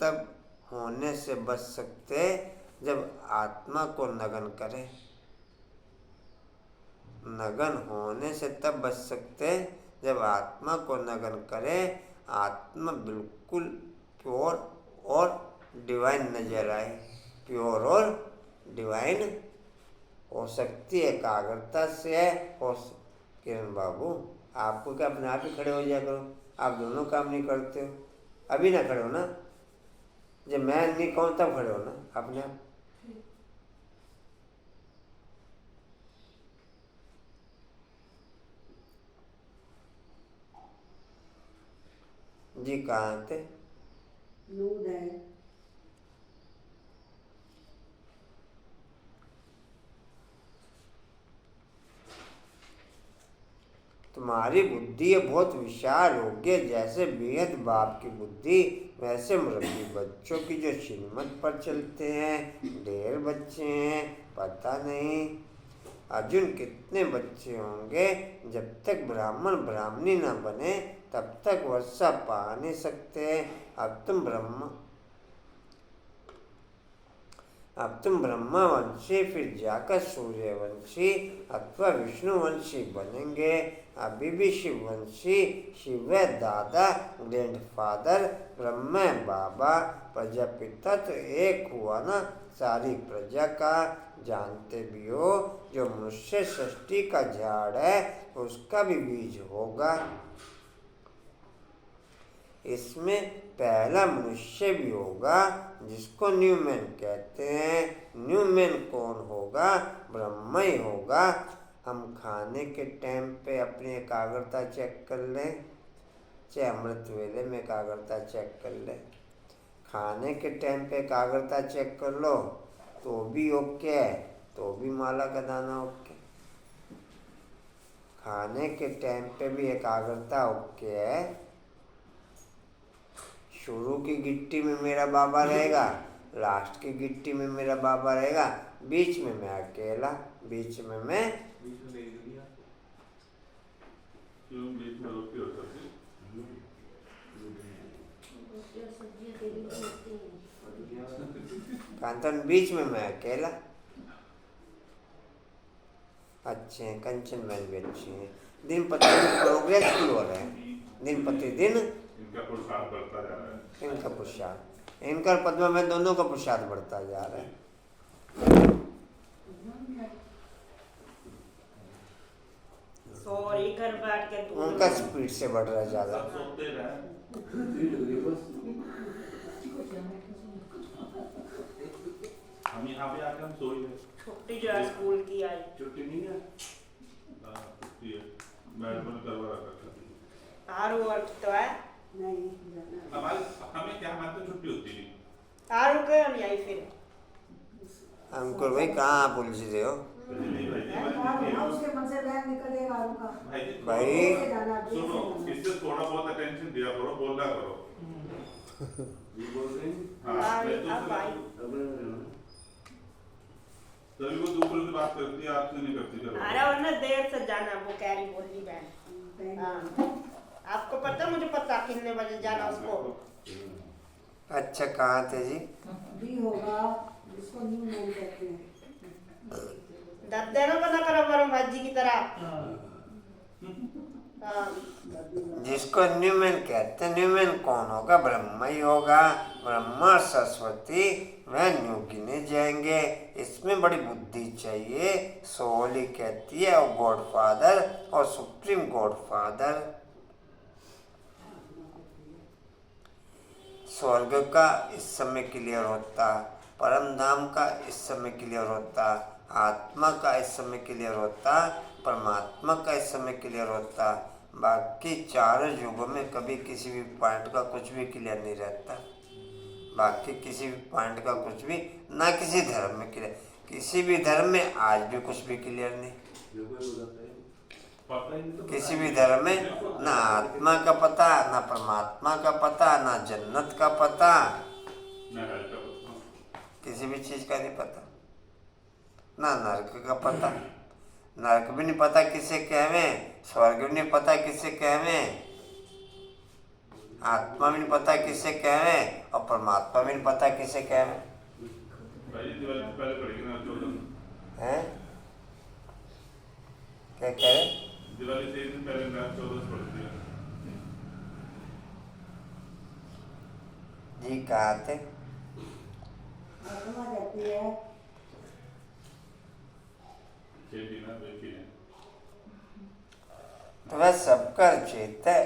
तब होने से बच सकते जब आत्मा को नगन करे। नगन होने से तब बच सकते जब आत्मा को नगन करे। आत्मा बिल्कुल प्योर और डिवाइन नजर आए। प्योर और डिवाइन हो सकती है एकाग्रता से है। और किरण बाबू, आपको क्या अपने आप ही खड़े हो जाया करो? आप दोनों काम नहीं करते हो। अभी ना खड़े हो ना, जब मैं नहीं कहूँ तब खड़े हो ना अपने आप। जी कहाँ थे? नूद है। तुम्हारी बुद्धि बहुत विशाल होगी, जैसे बेहद बाप की बुद्धि, वैसे मुरब्बी बच्चों की जो श्रीमत पर चलते हैं। ढेर बच्चे हैं, पता नहीं अर्जुन कितने बच्चे होंगे। जब तक ब्राह्मण ब्राह्मणी न बने तब तक वर्षा पा नहीं सकते। अब तुम ब्रह्मवंशी, फिर जाकर सूर्यवंशी अथवा विष्णुवंशी बनेंगे। अभी भी शिववंशी, शिव है दादा, ग्रैंडफादर, ब्रह्म है बाबा, प्रजापिता तो एक हुआ ना सारी प्रजा का। जानते भी हो जो मनुष्य सृष्टि का झाड़ है उसका भी बीज होगा। इसमें पहला मनुष्य भी होगा जिसको न्यूमैन कहते हैं। न्यूमैन कौन होगा? ब्रह्मा ही होगा। हम खाने के टाइम पे अपनी एकाग्रता चेक कर लें, चाहे अमृत वेले में एकाग्रता चेक कर लें। खाने के टाइम पे एकाग्रता चेक कर लो तो भी ओके है, तो भी माला का दाना ओके। खाने के टाइम पे भी एकाग्रता ओके है। शुरू की गिट्टी में मेरा बाबा रहेगा, लास्ट की गिट्टी में मेरा बाबा रहेगा, बीच में मैं अकेला, बीच में मैं कांतन, बीच में मैं अकेला। अच्छे हैं, कंचन मैन भी अच्छे हैं। दिन प्रतिदिन प्रोग्रेस की हो रहे हैं, दिन प्रतिदिन इनका पुरुषार्थ बढ़ता जा रहा है। इनका पुरुषार्थ, इनका पद्मा में दोनों का पुरुषार्थ बढ़ता जा रहा है। सॉरी घर बैठ के उनका स्पीड से बढ़ रहा है ज्यादा। सब सोते रहे। हम यहाँ पे आके हम सोई रहे। छुट्टी जो है स्कूल की आई। छुट्टी नहीं है? छुट्टी है, मैडम ने करवा रखा था। आरू वर्क तो है नहीं जाना। हमारे हमें क्या, हमारे तो छुट्टी होती नहीं। आरू के हम यही फिर अंकुर भाई कहाँ आप उलझ रहे हो? उसके मन से बहन निकलेगा आरू का। भाई सुनो, इससे थोड़ा बहुत अटेंशन दिया करो, बोला करो। हाँ, मैं तो अब भाई तभी वो दूसरों से बात करती है, आपसे नहीं करती। चलो अरे वरना देर से जाना, वो कह रही बोली बहन। हाँ, आपको पता, मुझे पता कितने बजे जाना उसको। अच्छा कहाँ थे जी? भी होगा जिसको न्यू मैन कहते हैं। दब देना बना करो वरुण भाजी की तरह। हाँ, जिसको न्यूमैन कहते हैं, न्यूमैन कौन होगा? ब्रह्मा ही होगा। ब्रह्मा सरस्वती वह न्यू गिने जाएंगे। इसमें बड़ी बुद्धि चाहिए। सोल ही कहती है और गॉड फादर और सुप्रीम गॉड फादर। स्वर्ग का इस समय क्लियर होता, परम धाम का इस समय क्लियर होता, आत्मा का इस समय क्लियर होता, परमात्मा का इस समय क्लियर होता। बाकी चारों युगों में कभी किसी भी पॉइंट का कुछ भी क्लियर नहीं रहता। बाकी किसी भी पॉइंट का कुछ भी, ना किसी धर्म में क्लियर, किसी भी धर्म में आज भी कुछ भी क्लियर नहीं। किसी भी धर्म में ना आत्मा का पता, ना परमात्मा का पता, ना जन्नत का पता। किसी भी चीज का नहीं पता, ना नरक का पता, नरक भी नहीं पता किसे कहवे, स्वर्ग भी नहीं पता किसे कहवे, आत्मा भी नहीं पता किसे कहवे, और परमात्मा भी नहीं पता किसे कहवे। भाई दिवाली से पहले पड़ेगी ना 14 हैं? क्या कह रहे? दिवाली से एक दिन पहले ना 14 पड़ती है। जी कहाँ थे? आत्मा जाती है। खेती ना देखी है। तो वह सबका चेत है,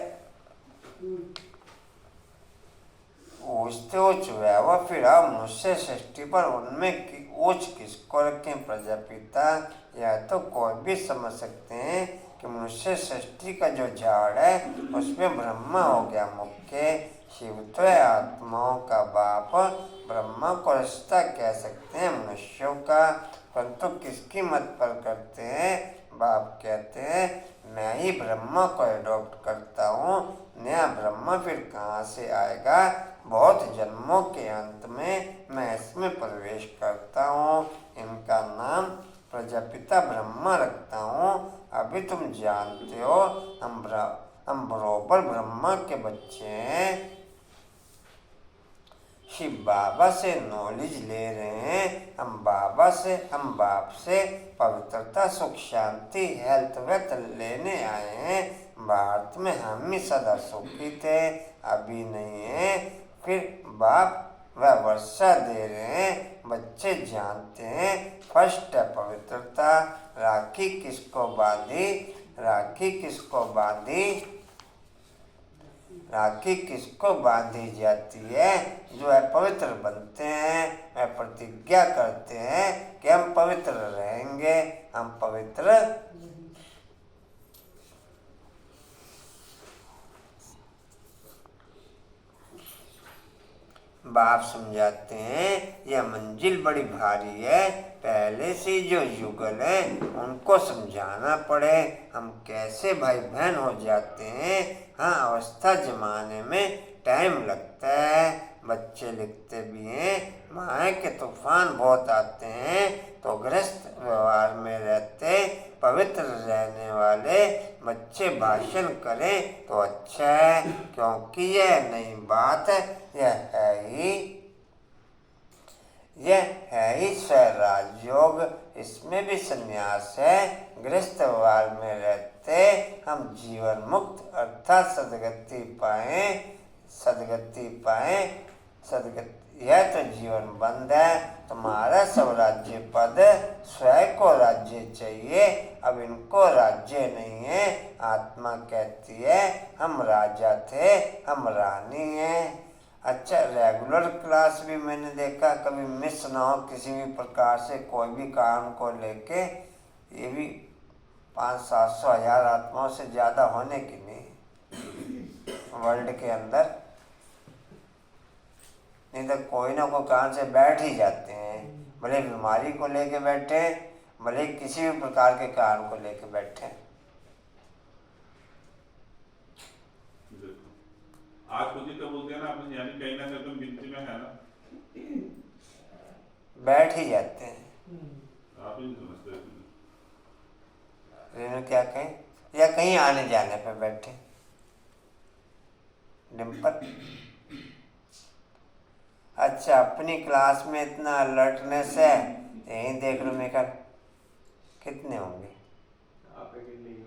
ऊंचते ऊंच हुआ, फिर आप मुझसे सृष्टि पर उनमें ऊंच किसको रखें प्रजापिता? या तो कोई भी समझ सकते हैं कि मनुष्य सृष्टि का जो झाड़ है उसमें ब्रह्मा हो गया मुख्य, शिव तो है आत्माओं का बाप, ब्रह्मा को रिश्ता कह सकते हैं मनुष्यों का, परंतु किसकी मत पर करते हैं? बाप कहते हैं मैं ही ब्रह्मा को एडॉप्ट करता हूँ, नया ब्रह्मा फिर कहाँ से आएगा? बहुत जन्मों के अंत में मैं इसमें प्रवेश करता हूँ, इनका नाम प्रजापिता ब्रह्मा रखता हूँ। अभी तुम जानते हो हम बरोबर ब्रह्मा के बच्चे हैं, शिव बाबा से नॉलेज ले रहे हैं, हम बाप से पवित्रता सुख शांति हेल्थ वेल्थ लेने आए हैं। भारत में हम ही सदा सुखी थे, अभी नहीं है, फिर बाप वह वर्षा दे रहे हैं, बच्चे जानते हैं। फर्स्ट है पवित्रता, राखी किसको बांधी? राखी किसको बांधी जाती है? जो है पवित्र बनते हैं, वह प्रतिज्ञा करते हैं कि हम पवित्र रहेंगे, हम पवित्र बाप समझाते हैं यह मंजिल बड़ी भारी है, पहले से जो युगल है उनको समझाना पड़े, हम कैसे भाई बहन हो जाते हैं। हाँ, अवस्था जमाने में टाइम लगता है, बच्चे लिखते भी हैं, माया के तूफान बहुत आते हैं, तो गृहस्थ व्यवहार में रहते पवित्र रहने वाले बच्चे भाषण करें तो अच्छा है, क्योंकि यह नई बात है, यह है ही स्वराज योग, इसमें भी संन्यास है। गृहस्थ व्यवहार में रहते हम जीवन मुक्त अर्थात सदगति पाए, यह तो जीवन बंद है। तुम्हारा सब राज्य पद स्वयं को राज्य चाहिए, अब इनको राज्य नहीं है। आत्मा कहती है हम राजा थे, हम रानी हैं। अच्छा, रेगुलर क्लास भी मैंने देखा, कभी मिस ना हो किसी भी प्रकार से, कोई भी कारण को लेके, ये भी 500-700 आत्माओं से ज़्यादा होने की नहीं वर्ल्ड के अंदर, नहीं तो कोई ना कोई कारण से बैठ ही जाते हैं, भले बीमारी को लेके बैठे, भले किसी भी प्रकार के कारण को लेके बैठे। आज खुद ही तो बोलते हैं ना आपने, यानी कहीं ना कहीं तुम गिनती में है ना, बैठ ही जाते हैं। आप ही नहीं समझते। रेनू क्या कहें, या कहीं आने जाने पे बैठे। डिम्पल, अच्छा, अपनी क्लास में इतना अलर्टनेस है, यहीं देख लो मेकर कितने होंगे? आप अकेले ही हो।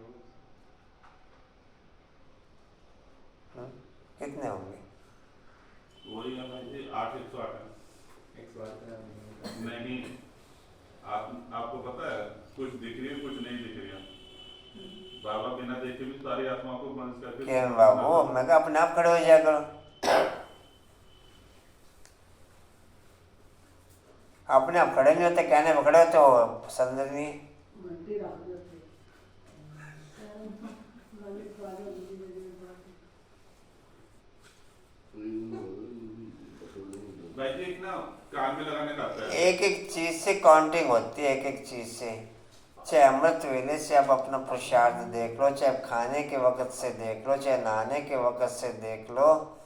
कितने होंगे? वही है भाई, 8-108 है। 108 नहीं, आपको पता है कुछ दिख रही है कुछ नहीं दिख रही है। बाबा बिना देखे भी सारी आत्माओं को बंद करके, क्या बाबू, मैं कहा अपने आप खड़े हो जाया करो, अपने आप खड़े नहीं होते, कहने में खड़े होते हो, पसंद नहीं। घंटी रख देते ललित वाले भाई जी एक ना कान में लगाने का आता है। एक एक चीज से काउंटिंग होती है, एक एक चीज से, चाहे अमृत वेले से आप अपना पुरुषार्थ देख लो, चाहे खाने के वक्त से देख लो, चाहे नहाने के वक्त से देख लो,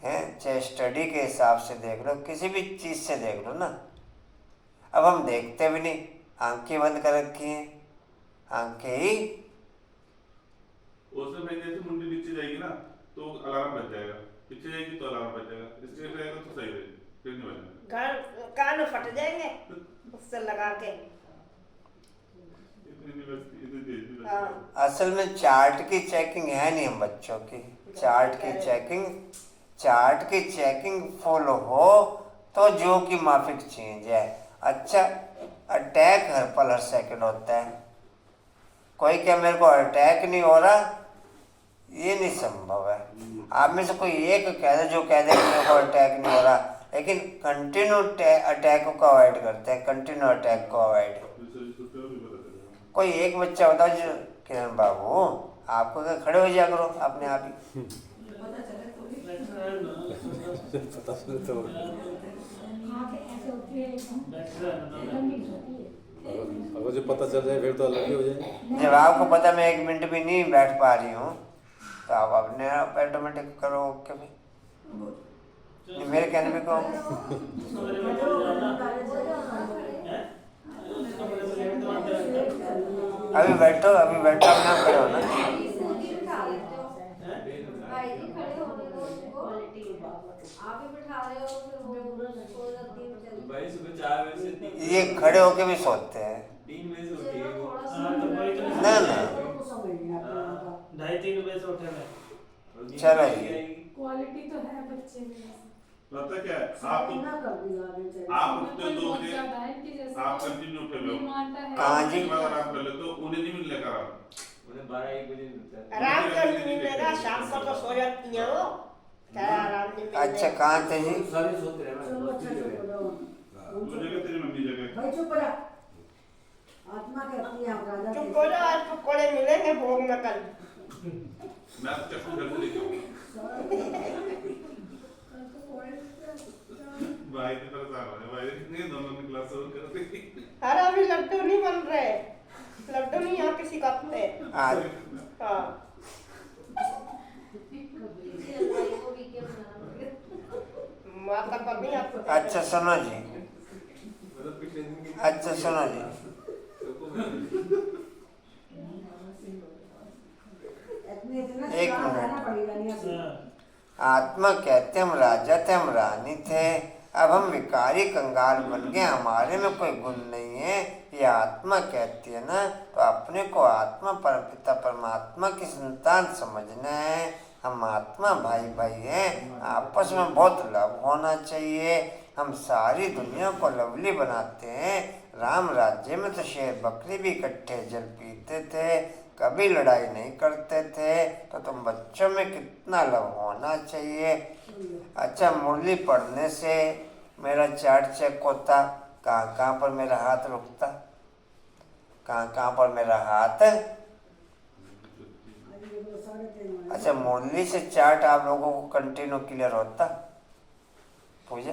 हैं, चाहे स्टडी के हिसाब से देख लो, किसी भी चीज से देख लो ना, अब हम देखते भी नहीं, आंखें बंद कर रखी हैं, आंखें ही उसमें भाई जैसे मुंडी नीचे जाएगी ना तो अलार्म बज जाएगा, पीछे जाएगी तो अलार्म बज जाएगा, इसलिए रहेगा तो सही रहेगा, फिर नहीं बजेगा। कान फट जाएंगे उससे लगा के। असल में चार्ट की चेकिंग है नहीं हम बच्चों की, चार्ट की चेकिंग फुल हो तो जो की माफिक चेंज है। अच्छा, अटैक हर पल हर सेकंड होता है, कोई क्या मेरे को अटैक नहीं हो रहा, ये नहीं संभव है। आप में से कोई एक कह दे जो कह दे कि मेरे को अटैक नहीं हो रहा, लेकिन कंटिन्यू अटैक को अवॉइड करते हैं, कंटिन्यू अटैक को अवॉइड। कोई एक बच्चा बताओ जो किरण बाबू आपको क्या, खड़े हो जाया करो अपने आप ही। पता चले तो अगर जो पता चल जाए फिर तो अलग ही हो जाए। जब आपको पता मैं 1 मिनट भी नहीं बैठ पा रही हूँ तो आप अपने आप ऑटोमेटिक करो ओके भाई, मेरे कहने पे कहो। अभी बैठो अपने आप खड़े हो ना। भाई सुबह 4 बजे से 3 ये खड़े होके भी सोते हैं। 3 बजे से उठेगी वो। ना 2:30-3 बजे से उठे मैं। चलो जी, क्वालिटी तो है बच्चे में। पता क्या है, आप उठते हो 2 बजे, आप कंटिन्यू उठे लो, कहाँ जी? आराम कर लेते हो, उन्हें नहीं मिलने का आराम। उन्हें 12-1 बजे मिलता है। आराम कर लेगा, शाम को तो सो जाती है वो, क्या आराम नहीं मिलता। अच्छा कहाँ थे जी? सारे सोते रहे ना। वो जगह तेरी मम्मी जगह। भाई चुप रहा, आत्मा के अपनी आप राजा चुप हो जाओ, आज पकोड़े मिलेंगे भोग में कल। मैं तो चक्कू घर से लेके आऊंगा। भाई ने परेशान हो गए, भाई ने दोनों ने क्लास और कर दी। अरे अभी लड्डू नहीं बन रहे, लड्डू नहीं यहाँ किसी का अपने। हाँ माता पर नहीं आपको। अच्छा सुनो जी, अच्छा सुनो जी, एक मिनट। आत्मा कहते हम राजा थे, हम रानी थे, अब हम विकारी कंगाल बन गए, हमारे में कोई गुण नहीं है, ये आत्मा कहती है ना। तो अपने को आत्मा परमपिता परमात्मा की संतान समझना है। हम आत्मा भाई भाई हैं, आपस में बहुत लव होना चाहिए। हम सारी दुनिया को लवली बनाते हैं। राम राज्य में तो शेर बकरी भी इकट्ठे जल पीते थे, कभी लड़ाई नहीं करते थे। तो तुम बच्चों में कितना लव होना चाहिए। अच्छा, मुरली पढ़ने से मेरा चार्ट चेक होता, कहाँ कहाँ पर मेरा हाथ रुकता, कहाँ कहाँ पर मेरा हाथ। अच्छा, मुरली से चार्ट आप लोगों को कंटिन्यू क्लियर होता, पूजा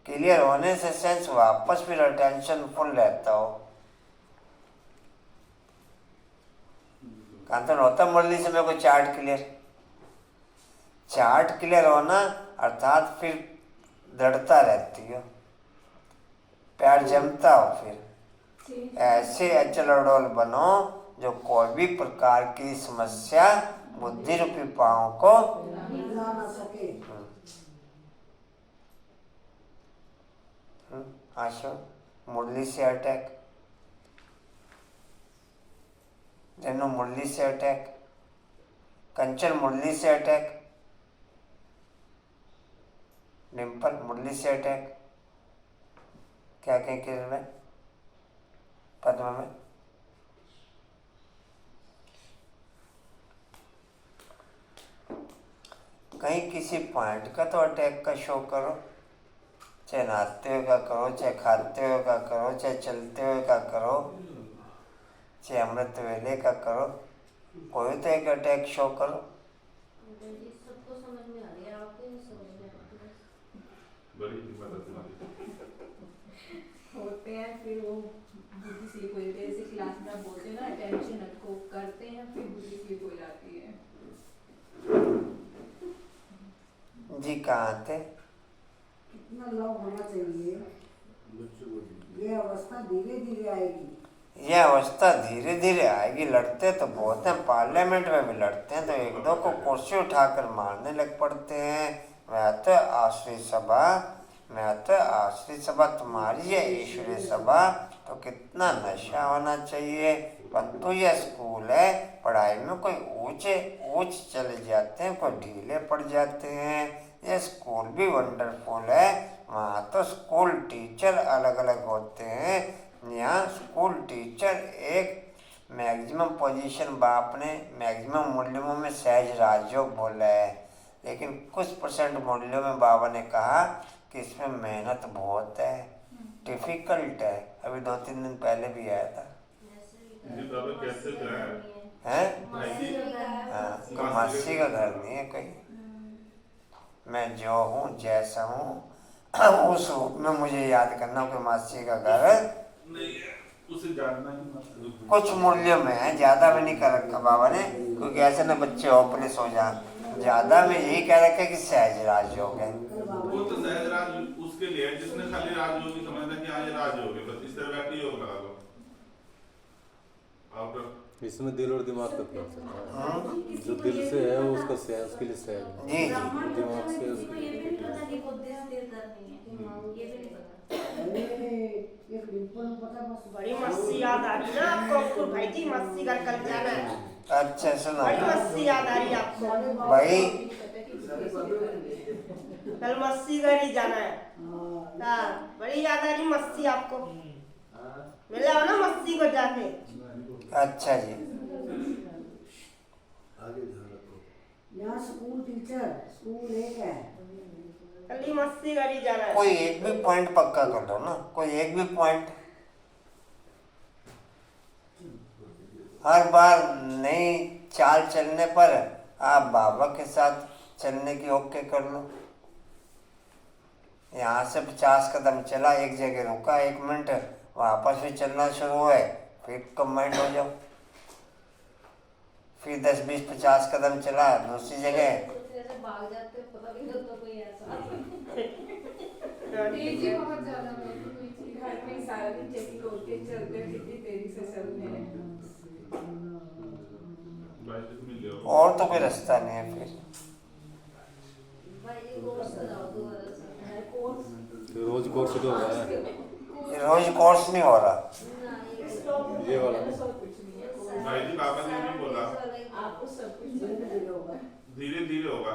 क्लियर होने से सेंस वापस फिर अटेंशन फुल रहता हो। कांतन होता मुरली से मेरे को चार्ट क्लियर होना, अर्थात फिर दृढ़ता रहती हो, प्यार जमता हो, फिर ऐसे अचल अडोल बनो जो कोई भी प्रकार की समस्या बुद्धि रूपी पाँव को हिला ना सके। आशो मुरली से अटैक, रेनू मुरली से अटैक, कंचन मुरली से अटैक, डिम्पल मुरली से अटैक, क्या कहें किरण में, पद्मा में। कहीं किसी पॉइंट का तो अटैक का शो करो, चाहे नहाते हुए का करो, चाहे खाते हुए का करो, चाहे चलते हुए का करो, चाहे अमृत वेले का करो, कोई तो एक अटैक शो करो। सबको समझ में आ रही है, आपको नहीं समझ में आती। बड़ी हिम्मत है तुम्हारी। होते हैं फिर वो बुद्धि स्लिप हो जाती है, जैसे क्लास में आप बोलते हैं ना अटेंशन रखो, करते हैं फिर बुद्धि स्लिप हो जाती है। जी कहाँ थे? कितना लव होना चाहिए। ये अवस्था धीरे धीरे आएगी। यह अवस्था धीरे धीरे आएगी। लड़ते तो बहुत हैं, पार्लियामेंट में भी लड़ते हैं तो एक दो को कुर्सी उठाकर मारने लग पड़ते हैं। मैं तो आश्रय सभा तुम्हारी है, ईश्वरीय सभा तो कितना नशा होना चाहिए। परंतु यह स्कूल है, पढ़ाई में कोई ऊंच चले जाते हैं, कोई ढीले पड़ जाते हैं। यह स्कूल भी वंडरफुल है। वहाँ तो स्कूल टीचर अलग अलग होते हैं। यहाँ स्कूल टीचर एक मैक्सिमम पोजीशन बाप ने मैक्सिमम मूल्यों में सहज राजयोग बोला है, लेकिन कुछ % मूल्यों में बाबा ने कहा कि इसमें मेहनत बहुत है, डिफिकल्ट है। अभी 2-3 दिन पहले भी आया था। जी बाबा कैसे हैं? भाई जी कोई मासी का घर नहीं है कोई। मैं जो हूँ जैसा हूँ उस रूप में मुझे याद करना कोई मासी का घर है नहीं है, उसे जानना ही मत। कुछ मूल्यों में है, ज्यादा में नहीं कर रखा बाबा ने, क्योंकि ऐसे ना बच्चे होपलेस हो जाए। ज्यादा में यही कह रखा है कि सहज राजयोग है। वो तो सहज राज उसके लिए है जिसने खाली राजयोग ही समझना कि हाँ ये राजयोग है, बस इस तरह बैठ के योग लगा लो। आउटर इसमें दिल और दिमाग का फर्क है। जो दिल से है वो उसका सहज, उसके लिए सहज है। जी जी। दिमाग से इसको ये भी नहीं पता कि बुद्धि स्थिर करनी है, ये भी नहीं पता। एक डिंपल को पता बस बड़ी मस्ती याद आ रही ना आपको अब्दुल भाई जी, मस्ती घर कल जाना है। अच्छा सुनो बड़ी मस्ती याद आ रही है आपको भाई, कल मस्ती घर ही जाना है। हाँ बड़ी याद आ रही मस्ती आपको, मिला हो ना मस्ती को जाके। अच्छा जी। यहाँ स्कूल टीचर स्कूल एक है। कल ही मस्ती घर ही जाना है। कोई एक भी पॉइंट पक्का कर दो ना, कोई एक भी पॉइंट। हर बार नई चाल चलने पर आप बाबा के साथ चलने की ओके कर लो। यहाँ से 50 कदम चला, एक जगह रुका 1 मिनट, वापस भी चलना शुरू हुए, फिर कंबाइंड हो जाओ। फिर 10, 20, 50 कदम चला दूसरी जगह। भाग जाते हो, पता नहीं लगता कोई ऐसा। तेजी बहुत ज्यादा होती है, कोई चीज घर में सारा दिन चेकिंग होती है, चलते कितनी तेजी से चलते हैं। और तो कोई रास्ता नहीं है फिर। भाई कोर्स कराओ दोबारा से। कोर्स रोज कोर्स तो हो रहा है, रोज कोर्स नहीं हो रहा। ये वाला भाई जी बाबा ने भी बोला आपको सब कुछ धीरे धीरे होगा।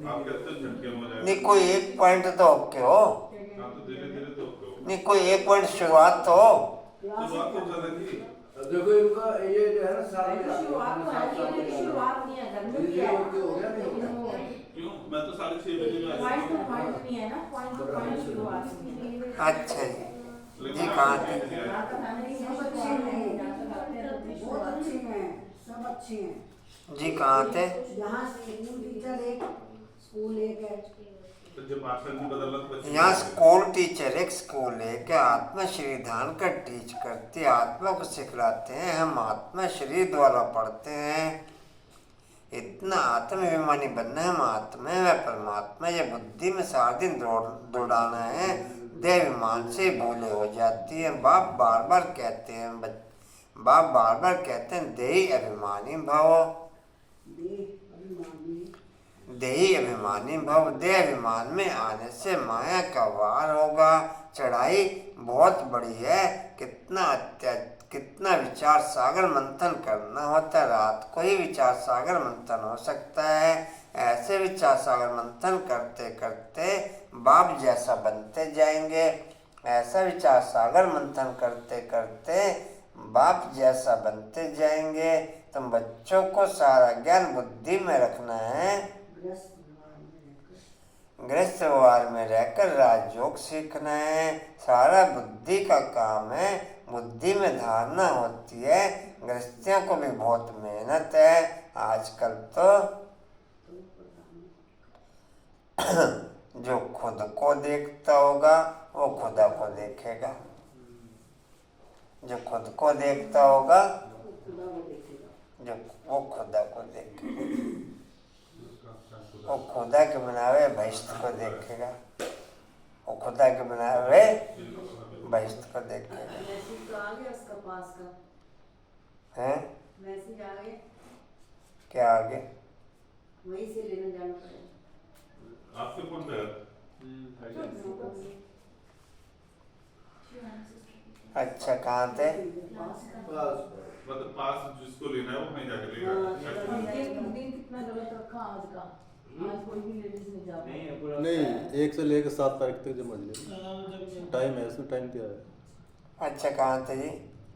आप कहते झटके में हो जाएगा। नहीं कोई एक पॉइंट तो ओके हो। हाँ तो धीरे धीरे तो होगा। नहीं कोई एक पॉइंट शुरुआत तो हो। शुरुआत तो ज्यादा की। देखो इनका ये जो है ना शुरुआत नहीं है, घर में भी है। क्यों? मैं तो 6:30 बजे में आया पॉइंट तो पॉइंट नहीं है ना, पॉइंट तो पॉइंट शुरुआत नहीं है। अच्छा जी। जी कहाँ थे? सब अच्छे हैं, बहुत अच्छे हैं, सब अच्छे हैं। जी कहाँ थे? यहाँ स्कूल टीचर एक स्कूल एक है। तो जब मास्टर जी बदलना तो बच्चे यहाँ स्कूल टीचर एक स्कूल है कि आत्मा शरीर ध्यान का टीच करते, आत्मा को सिखलाते हैं। हम आत्मा शरीर द्वारा पढ़ते हैं। इतना आत्माभिमानी बनना है, हम आत्मा है परमात्मा। ये बुद्धि में सारा दिन दौड़ाना है, देहाभिमान से भूले हो जाती है। बाप बार बार कहते हैं देही अभिमानी भव, देही अभिमानी भव। देह अभिमान में आने से माया का वार होगा। चढ़ाई बहुत बड़ी है, कितना विचार सागर मंथन करना होता है। रात को ही विचार सागर मंथन हो सकता है। ऐसे विचार सागर मंथन करते करते बाप जैसा बनते जाएंगे। ऐसा विचार सागर मंथन करते करते बाप जैसा बनते जाएंगे। तुम बच्चों को सारा ज्ञान बुद्धि में रखना है। गृहस्थ व्यवहार में रहकर राजयोग सीखना है। सारा बुद्धि का काम है, बुद्धि में धारणा होती है। गृहस्थियों को भी बहुत मेहनत है आजकल तो। जो खुद को देखता होगा वो खुदा को देखेगा। जो खुद को देखता होगा जो वो खुदा को देखेगा। वो खुदा के बनावे भैष्ट को देखेगा। वो खुदा के बनावे बहिष्ठ को देख के मैसेज तो आ गया उसका पास का, हैं मैसेज आ गया, क्या आगे वहीं से लेने जाना पड़ेगा। आपके फोन पे है? अच्छा कहाँ थे मतलब पास जिसको लेना है वो वहीं जाके लेगा। दिन कितना गलत रखा आज का, आज कोई भी लेडीज नहीं जा नहीं है पूरा नहीं 1 से लेकर 7 तारीख तक जमा ले, टाइम है इसमें, टाइम दिया है। अच्छा कहाँ थे जी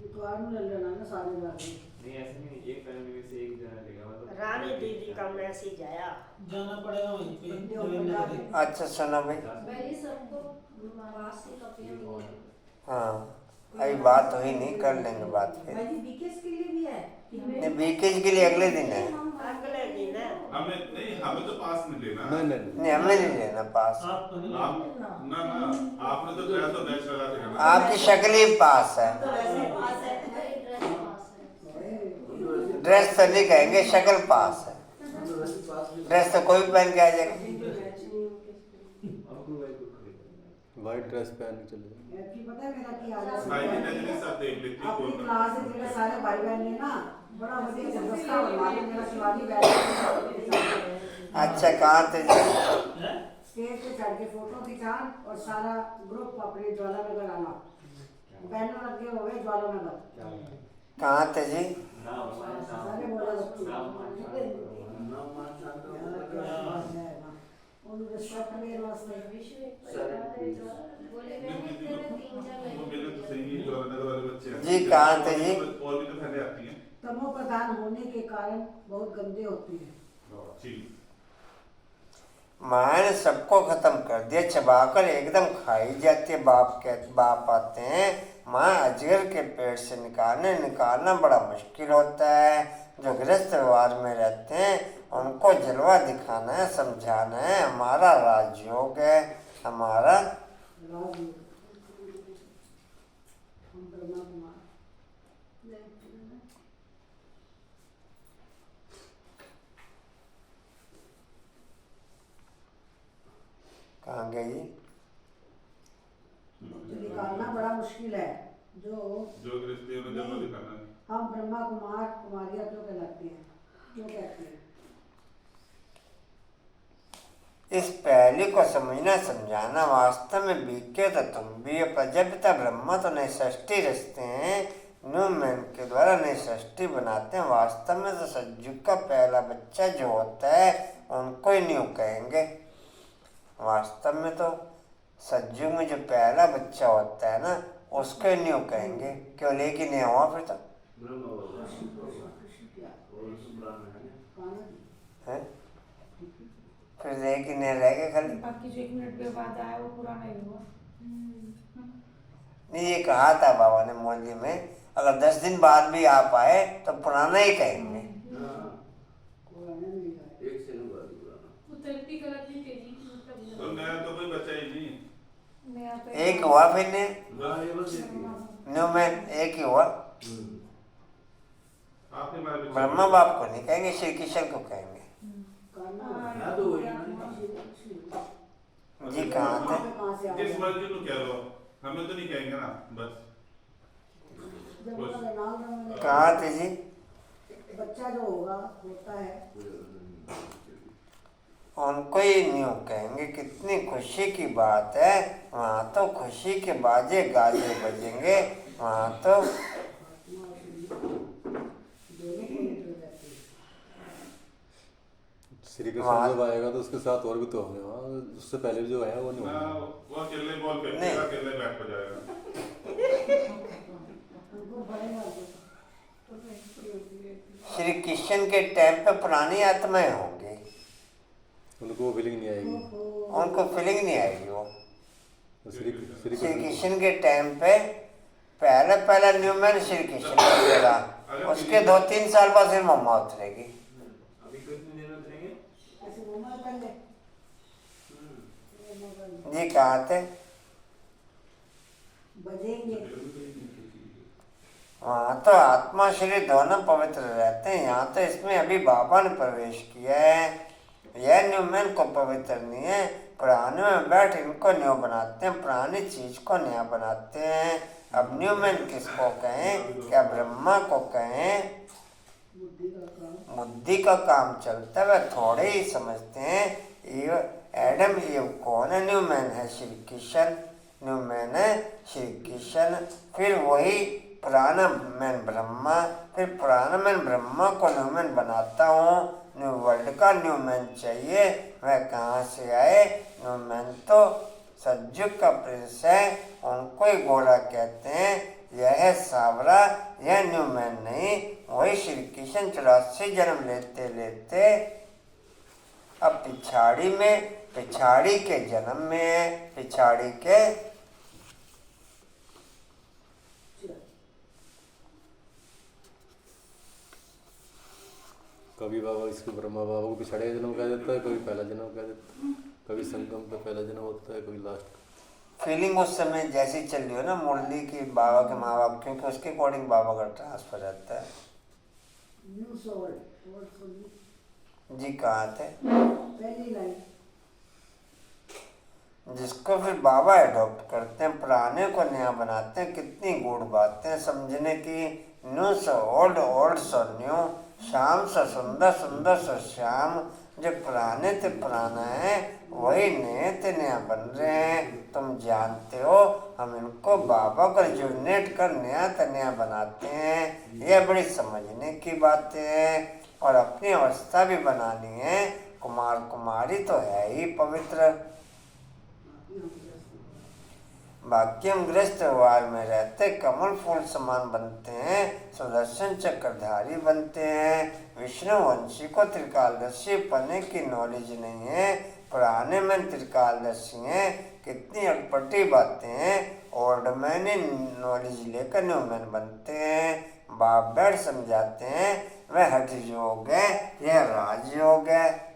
इतवार में ले लेना ना सारे जाके। नहीं ऐसे नहीं, एक फैमिली में से एक जना लेगा मतलब रानी दीदी का मैसेज आया। जाना पड़ेगा वहीं पे बंदे ऊपर जाके। अच्छा सुनो भाई पहले सबको वासी कपियां मिली। हाँ अभी बात हुई नहीं, कर लेंगे बात फिर। भाई जी बीकेएस के लिए भी है नहीं बीकेज के लिए अगले दिन है। अगले दिन है। हमें नहीं, हमें तो पास नहीं लेना। नहीं हमें नहीं लेना पास, आप तो नहीं आप ना ना आपने तो गया तो बैच लगा के जाना। आपकी शक्ल ही पास है, तो वैसे पास है, मेरी ड्रेस पास है। ड्रेस तो नहीं कहेंगे, शक्ल पास है। ड्रेस तो कोई भी पहन के आ जाएगा। वाइट ड्रेस पहन के चले जाओ। कि पता है मेरा की आदत भाई की है, नजरें सब देख लेती अपनी कौन क्लास से मेरे सारे भाई बहन ने ना बड़ा बढ़िया गुलदस्ता बनवा के मेरा शिवानी बैठ अच्छा कहाँ थे जी स्टेज पे चढ़ के फोटो खिंचान और सारा ग्रुप अपने ज्वालानगर आना, बैनर लगे हुए ज्वालानगर। कहाँ थे जी सारे बोले उन्होंने रिस्पेक्ट में वास्ते बोले गए हैं तेरे 3-4 वो मेरे तो सही है जो नगर वाले बच्चे हैं। जी, कहाँ थे जी? और भी तो पहले आती हैं। तमो प्रधान होने के कारण बहुत गंदे होती है। ठीक। माया ने सबको खत्म कर दिया, चबाकर एकदम खाई जाती है। बाप आते हैं, माँ अजगर के पेट से निकालना बड़ा मुश्किल होता है। जो गृहस्थ व्यवहार में रहते हैं उनको जलवा दिखाना है, समझाना है। हमारा राजयोग है, हमारा राजयोग। हम ब्रह्मा कुमार कहाँ गई जी? जो निकालना बड़ा मुश्किल है। जो गृहस्थियों ने जन्म दिखाना है। हम ब्रह्मा कुमार कुमारियाँ क्यों कहलाती हैं, क्यों कहते हैं? इस पहली को समझना समझाना वास्तव में बीके तो तुम भी प्रजापिता ब्रह्मा तो नई सृष्टि रचते हैं, न्यूमैन के द्वारा नई सृष्टि बनाते हैं। वास्तव में तो सज्जुग का पहला बच्चा जो होता है उनको ही न्यू कहेंगे। वास्तव में तो सज्जुग में जो पहला बच्चा होता है ना उसको ही न्यू कहेंगे। क्यों लेकिन नहीं हुआ फिर तो है? फिर लेकिन नहीं रह गए खाली। बाकी जो 1 मिनट के बाद आया वो पूरा नहीं हुआ। नहीं ये कहा था बाबा ने मौली में, अगर 10 दिन बाद भी आप आए तो पुराना ही कहेंगे। तो नया तो कोई बचा ही नहीं। एक हुआ फिर ने न्यू मैन एक ही हुआ। आपके बारे में ब्रह्मा बाप को नहीं कहेंगे, श्री कृष्ण को कहेंगे। जी कहाँ थे? जिस मर्जी को कह लो, हमें तो नहीं कहेंगे ना बस। कहाँ थे जी? बच्चा जो होता है उनको ही न्यू कहेंगे। कितनी खुशी की बात है, वहाँ तो खुशी के बाजे गाजे बजेंगे। वहाँ तो श्री कृष्ण जब आएगा तो उसके साथ और भी तो होंगे वहाँ, उससे पहले भी जो आया वो नहीं ना होंगे। वो अकेले बॉल फेंकेगा, अकेले बैट पर जाएगा। श्री कृष्ण के टाइम पे पुरानी आत्माएं होंगी, उनको वो फीलिंग नहीं आएगी। उनको फीलिंग नहीं आएगी। वो श्री श्री कृष्ण के टाइम पे पहला न्यूमैन श्री कृष्ण उतरेगा, उसके 2-3 साल बाद फिर मम्मा उतरेगी। अभी कितने दिन उतरेंगे? जी कहाँ थे? वहाँ तो आत्मा शरीर दोनों पवित्र रहते हैं। यहाँ तो इसमें अभी बाबा ने प्रवेश किया है। यह न्यूमैन को पवित्र नहीं है, पुराने में बैठ इनको न्यू बनाते हैं, पुरानी चीज को नया बनाते हैं। अब न्यू मैन किसको कहें? क्या ब्रह्मा को कहें? बुद्धि का काम चलता है, वह थोड़े ही समझते हैं। एडम ईव कौन है? न्यू मैन है श्री कृष्ण, न्यू मैन है श्री कृष्ण। फिर वही पुराना मैन ब्रह्मा, फिर पुराना मैन ब्रह्मा को न्यू मैन बनाता हूँ। न्यू वर्ल्ड का न्यू मैन चाहिए, वह कहाँ से आए? न्यू मैन तो सज्जुग का प्रिंस है, उनको ही गोरा कहते हैं। यह है सावरा, यह न्यू मैन नहीं, वही श्री कृष्ण 84 जन्म लेते लेते अब पिछाड़ी के जन्म में है, पिछाड़ी के। कभी बाबा इसको ब्रह्मा बाबा को पिछड़े जन्म कह देता है, कभी पहला जन्म कह देता है, कभी संगम पे पहला जन्म होता है, कभी लास्ट। फीलिंग उस समय जैसी चल रही हो ना मुरली की बाबा के माँ बाप, क्योंकि उसके अकॉर्डिंग बाबा का ट्रांसफर रहता है। जी कहाँ थे? पहली लाइन। जिसको फिर बाबा एडॉप्ट करते हैं, पुराने को नया बनाते हैं। कितनी गूढ़ बातें समझने की। New so old, old so new, Shyam सो सुंदर, सुंदर सो श्याम। जो पुराने थे पुराना है, वही नए थे नया बन रहे हैं। तुम जानते हो हम इनको बाबा को रिजुविनेट कर नया तो नया बनाते हैं। यह बड़ी समझने की बातें हैं। और अपनी अवस्था भी बनानी है। कुमार कुमारी तो है ही पवित्र। बाकी हम गृहस्थ व्यवहार में रहते कमल फूल समान बनते हैं, सुदर्शन चक्रधारी बनते हैं। विष्णु वंशी को त्रिकालदर्शी पढ़ने की नॉलेज नहीं है, पुराने में त्रिकालदर्शी हैं। कितनी अटपटी बातें हैं। ओल्ड मैन ही नॉलेज लेकर न्यू मैन बनते हैं। बाप बैठ समझाते हैं, वह हठ योग है, यह राजयोग है।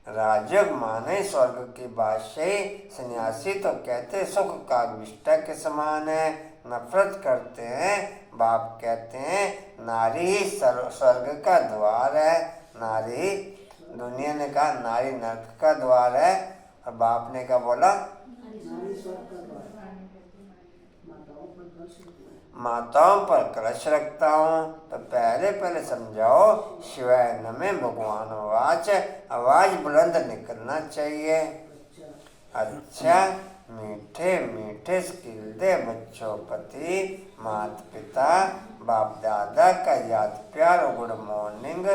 राजयोग माने स्वर्ग की बादशाही। सन्यासी तो कहते सुख कागविष्टा के समान है, नफरत करते हैं। बाप कहते हैं नारी ही स्वर्ग का द्वार है। नारी, दुनिया ने कहा नारी नरक का द्वार है, और बाप ने क्या बोला? माताओं पर कलश रखता हूँ। तो पहले समझाओ शिवाय नमे भगवान वाच, आवाज बुलंद निकलना चाहिए। अच्छा, मीठे मीठे स्किल दे बच्चों प्रति, माता पिता बाप दादा का याद प्यार, गुड मॉर्निंग।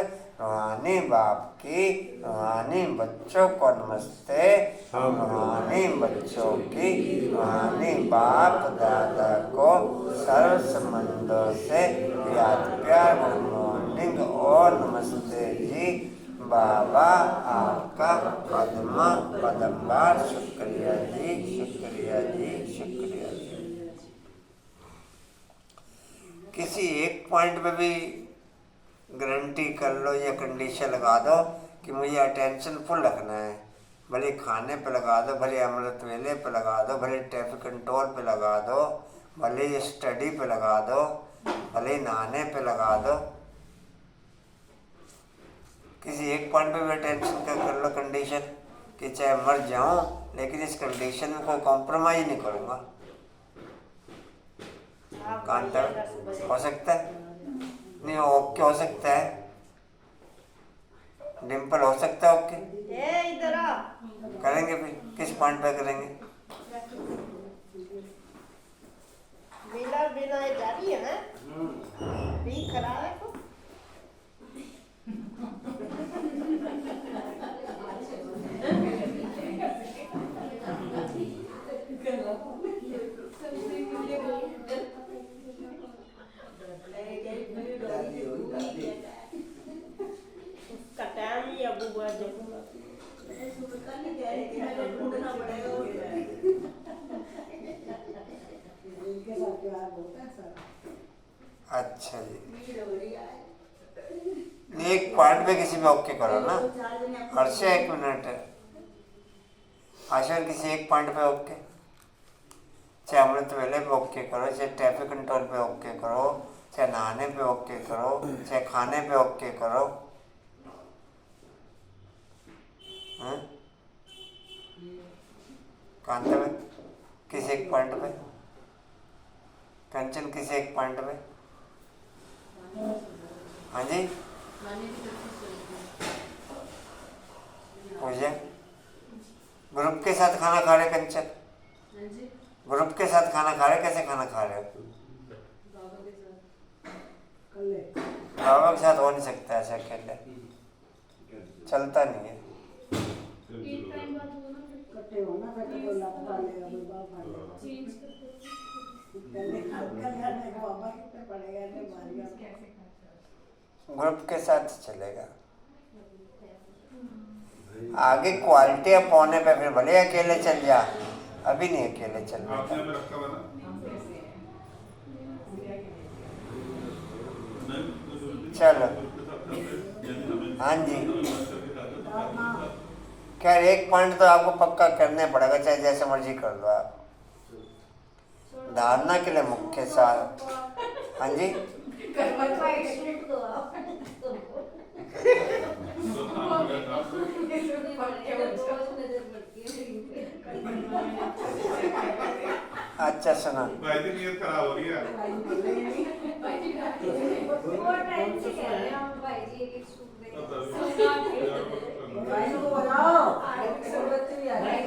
रूहानी बाप की, रूहानी बच्चों को नमस्ते। हम रूहानी बच्चों की, रूहानी बाप दादा को सर्व संबंधों से याद प्यार, गुड मॉर्निंग और नमस्ते जी। बाबा आपका पदमबार शुक्रिया जी, शुक्रिया जी, शुक्रिया जी। किसी एक पॉइंट पे भी गारंटी कर लो या कंडीशन लगा दो कि मुझे अटेंशन फुल रखना है। भले खाने पे लगा दो, भले अमृत वेले पे लगा दो, भले ट्रैफिक कंट्रोल पे लगा दो, भले स्टडी पे लगा दो, भले नहाने पे लगा दो। किसी एक पॉइंट पे भी अटेंशन का कर लो कंडीशन कि चाहे मर जाऊं लेकिन इस कंडीशन में कोई कॉम्प्रोमाइज नहीं करूंगा। कांतर हो सकता है? नहीं, ओके हो सकता है। डिम्पल हो सकता है ओके? इधर आ। करेंगे फिर किस पॉइंट पे करेंगे? बिना बिना ये जा रही है ना, भी खराब है तो। उसका टाइम ही अब हुआ अच्छा जी, एक पॉइंट पे किसी में ओके करो ना। हर्ष एक मिनट है, आशा किसी एक पॉइंट पे ओके, चाहे अमृत वेले पे ओके करो, चाहे ट्रैफिक कंट्रोल पे ओके करो, चाहे नहाने पे ओके करो, चाहे खाने पे ओके करो। कांता में किस एक पॉइंट पे? कंचन किस एक पॉइंट पे? हाँ जी पूजा ग्रुप के साथ खाना खा रहे कंचन? ग्रुप के साथ खाना खा रहे, कैसे खाना खा रहे हो? बाबा के साथ हो नहीं सकता ऐसे अकेले, चलता नहीं है। इकट्ठे हो ना, फिर तो लत पा लेगा, कोई बाप पा लेगा। पहले खाकर करने को बाबा कितने पड़ेगा, ऐसे मारेगा। ग्रुप के साथ चलेगा। आगे क्वालिटी अब पौने पे फिर भले अकेले चल जा, अभी नहीं अकेले चल। आपने हमें रखा हुआ ना? चलो हाँ जी, खैर एक पॉइंट तो आपको पक्का करने पड़ेगा, चाहे जैसे मर्जी कर लो आप। धारणा के लिए मुख्य सार। हाँ जी अच्छा सुना। भाई की नीयत खराब हो रही है। भाई को बनाओ, बच्चे भी आ रहे हैं।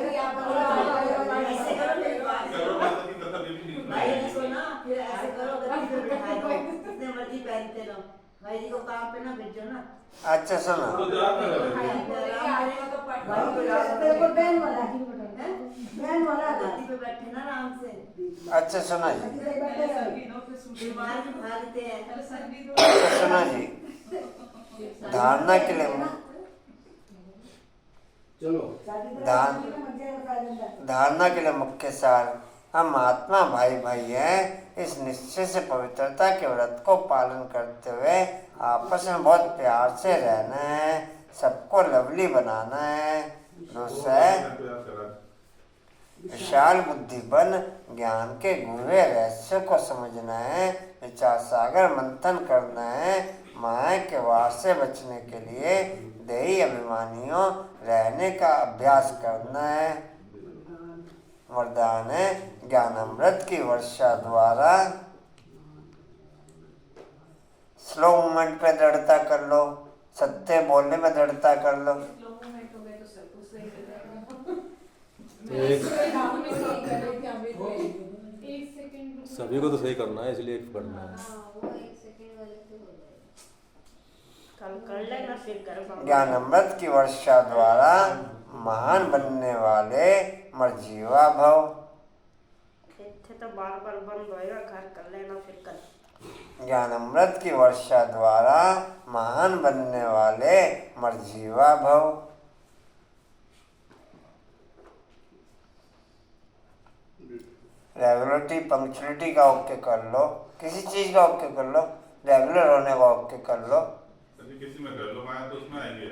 भाई ने सुना, फिर ऐसे करो, गद्दी पे बिठा दो, जितने मर्जी पहनते रहो, भाई जी को काम पे ना भेजो ना। अच्छा सुना। तेरे को बहन वाला है, बहन वाला है। गद्दी पे बैठे ना आराम से। अच्छा सुना जी, बीमार भी भागते हैं। अच्छा सुना जी। धारणा के लिए धारणा के लिए मुख्य सार। हम आत्मा भाई भाई हैं, इस निश्चय से पवित्रता के व्रत को पालन करते हुए आपस में बहुत प्यार से रहना है, सबको लवली बनाना है। दूसरा विशाल बुद्धि बन ज्ञान के गूढ़े रहस्य को समझना है, विचार सागर मंथन करना है, माया के वार से बचने के लिए देही अभिमानियों रहने का अभ्यास करना है। वरदान है ज्ञान अमृत की वर्षा द्वारा। स्लो मूवमेंट पे दृढ़ता कर लो, सत्य बोलने में दृढ़ता कर लो। सभी को तो सही करना है, इसलिए एक करना है। कल कर लेना, फिर कर। ज्ञान अमृत की वर्षा द्वारा महान बनने वाले मर्जीवा भव। इतने तो बार बार बंद होएगा, घर कर लेना, फिर कर। ज्ञान अमृत की वर्षा द्वारा महान बनने वाले मर्जीवा भव। रेगुलरिटी पंक्चुअलिटी का ओके कर लो, किसी चीज का ओके कर लो, रेगुलर होने का ओके कर लो। किसी में कर लो, माया तो उसमें आएगी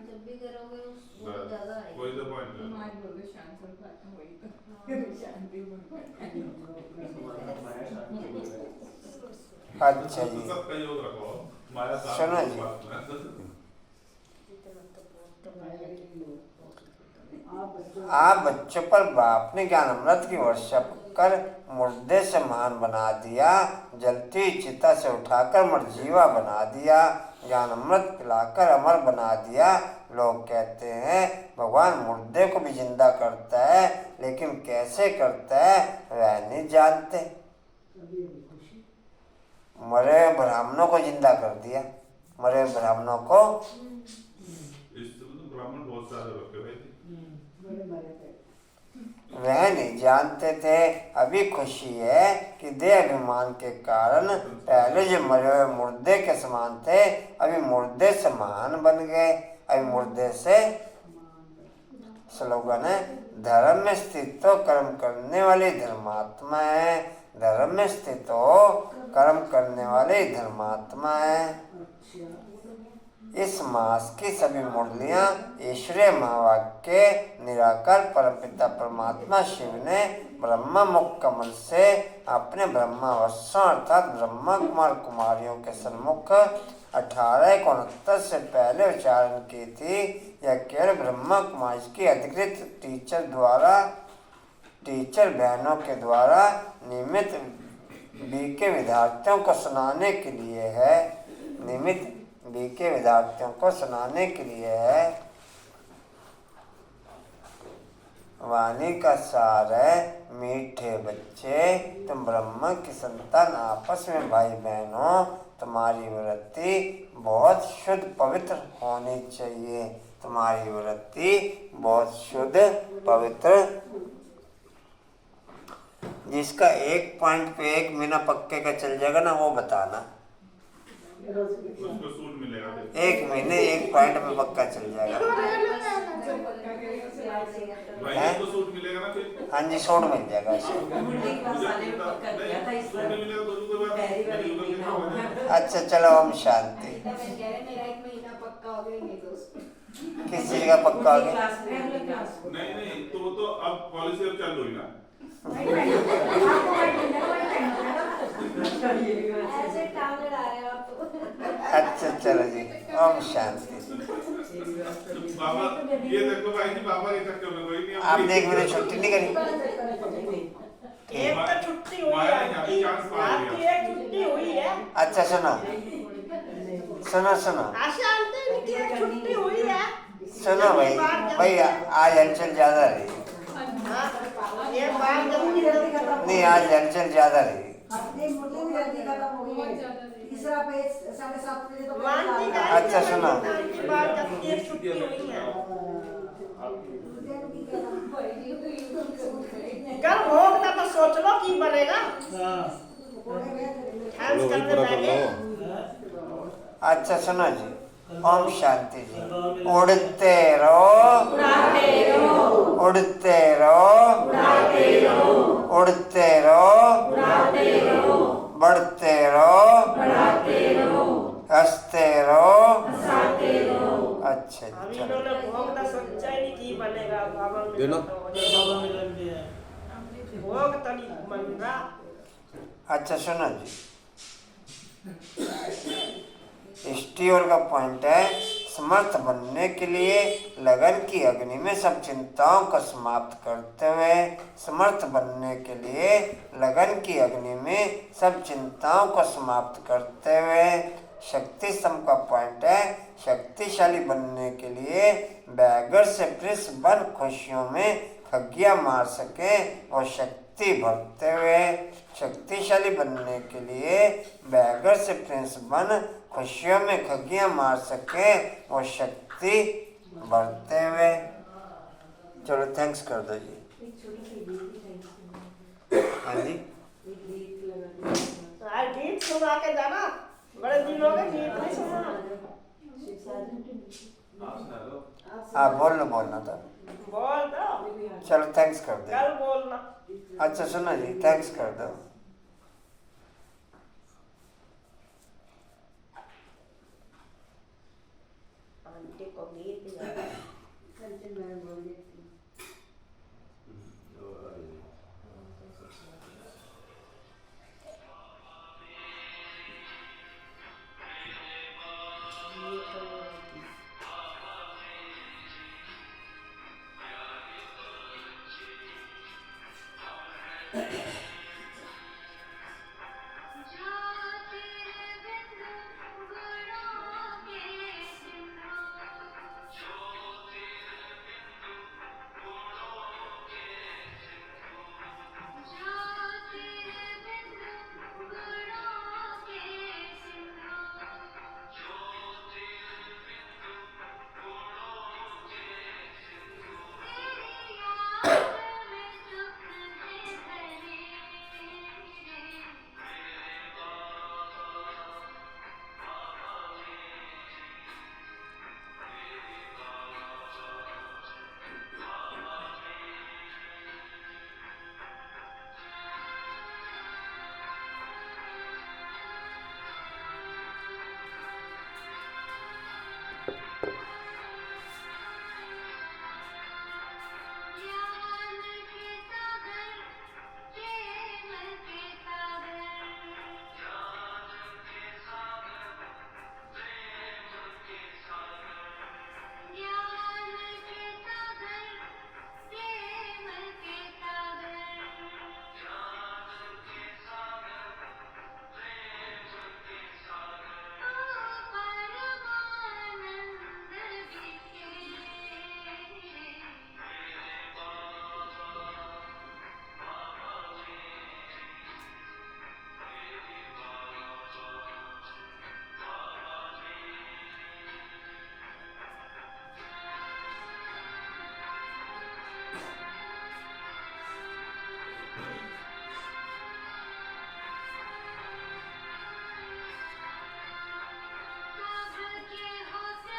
जब भी करोगे बहुत ज्यादा आएगी। कोई तो पॉइंट है। अच्छा जी सबका योग रखो, माया सुनो जी। आप बच्चों पर बाप ने ज्ञान अमृत की वर्षा कर मुर्दे से महान बना दिया, जलती हुई चिता से उठाकर मर्जीवा बना दिया, ज्ञान अमृत पिलाकर अमर बना दिया। लोग कहते हैं भगवान मुर्दे को भी जिंदा करता है, लेकिन कैसे करता है वह नहीं जानते। मरे ब्राह्मणों को जिंदा कर दिया, मरे ब्राह्मणों को। ब्राह्मण बहुत सारे रखे हुए थे, वह नहीं जानते थे। अभी खुशी है कि देह अभिमान के कारण पहले जो मरे हुए मुर्दे के समान थे, अभी मुर्दे से महान बन गए, अभी मुर्दे से। स्लोगन है धर्म में स्थित हो कर्म करने वाले धर्मात्मा है, धर्म में स्थित हो कर्म करने वाले धर्मात्मा है। इस मास की सभी मुरलियां ईश्वरीय महावाक्य निराकार परमपिता परमात्मा शिव ने ब्रह्मा मुख कमल से अपने ब्रह्मावस्यों अर्थात ब्रह्मा कुमार कुमारियों के सन्मुख 1869 से पहले उच्चारण की थी। यह केवल ब्रह्मा कुमारी की अधिकृत टीचर बहनों के द्वारा नियमित बीके विद्यार्थियों को सुनाने के लिए है। नियमित बीके विद्यार्थियों को सुनाने के लिए है। वाणी का सार है, मीठे बच्चे तुम ब्रह्मा की संतान आपस में भाई बहनों, तुम्हारी वृत्ति बहुत शुद्ध पवित्र होनी चाहिए। तुम्हारी वृत्ति बहुत शुद्ध पवित्र। जिसका एक पॉइंट पे 1 महीना पक्के का चल जाएगा ना, वो बताना। उसको सूट मिलेगा फिर। 1 महीने 1 पॉइंट पे पक्का चल जाएगा। भाई को सूट मिलेगा ना फिर? हाँ जी, सूट मिल जाएगा इसे। सूट नहीं मिलेगा तो उसके बाद अच्छा चलो, ओम शांति। मेरा 1 महीना पक्का हो गया, नहीं दोस्त। किस चीज का पक्का हो गया? नहीं तो वो तो अब पॉलिसी अब चालू हुई ना। ऐसे टांग लड़ा रहे हो आप तो। अच्छा चलो जी, ओम शांति। बाबा ये देखो भाई जी, बाबा के चक्कर में कोई नहीं। आपने 1 महीने छुट्टी नहीं करी? एक तो छुट्टी हुई है आपकी, आपकी एक छुट्टी हुई है। अच्छा सुनो सुनो आशा आंटी की एक छुट्टी हुई है। सुनो भाई आज हलचल ज्यादा रही। ये बात जल्दी जल्दी खत्म। नहीं, आज हलचल ज्यादा रही। अपनी मुरली भी जल्दी खत्म हो गई है। तीसरा पेज 7:30 बजे तो मानती है। अच्छा सुनो, की बात जब एक छुट्टी हुई है। कल भोग था तो सोच लो की बनेगा। हेल्प करने बैठे। अच्छा सुनो जी, ओम शांति जी। उड़ते रहो, उड़ते रहो, उड़ते रहो, बढ़ते रहो, हंसते रहो। अच्छा जी अभी चलो। इन्होंने भोग था सोचा ही नहीं की बनेगा। बाबा में देना। भोग तो नहीं बन रहा। अच्छा सुनो जी, स्टीवर का पॉइंट है, समर्थ बनने के लिए लगन की अग्नि में सब चिंताओं को समाप्त करते हुए, समर्थ बनने के लिए लगन की अग्नि में सब चिंताओं को समाप्त करते हुए। शक्ति स्तंभ का पॉइंट है, शक्तिशाली बनने के लिए बैगर से प्रिंस बन खुशियों में खग्गियां मार सके और शक्ति भरते हुए। शक्तिशाली बनने के लिए बैगर से प्रिंस बन खुशियों में खग्गियां मार सके और शक्ति भरते हुए। चलो थैंक्स कर दो जी। हाँ जी, आज गीत सुना के जाना, बड़े दिन हो गए गीत नहीं सुना। आप सुना दो। हाँ बोलना था। बोल दो। चलो थैंक्स कर दो। कल बोलना। अच्छा सुनो जी, थैंक्स कर दो। आंटी को गीत याद है। मैं बोल देती हूँ।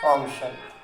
ओम शांति।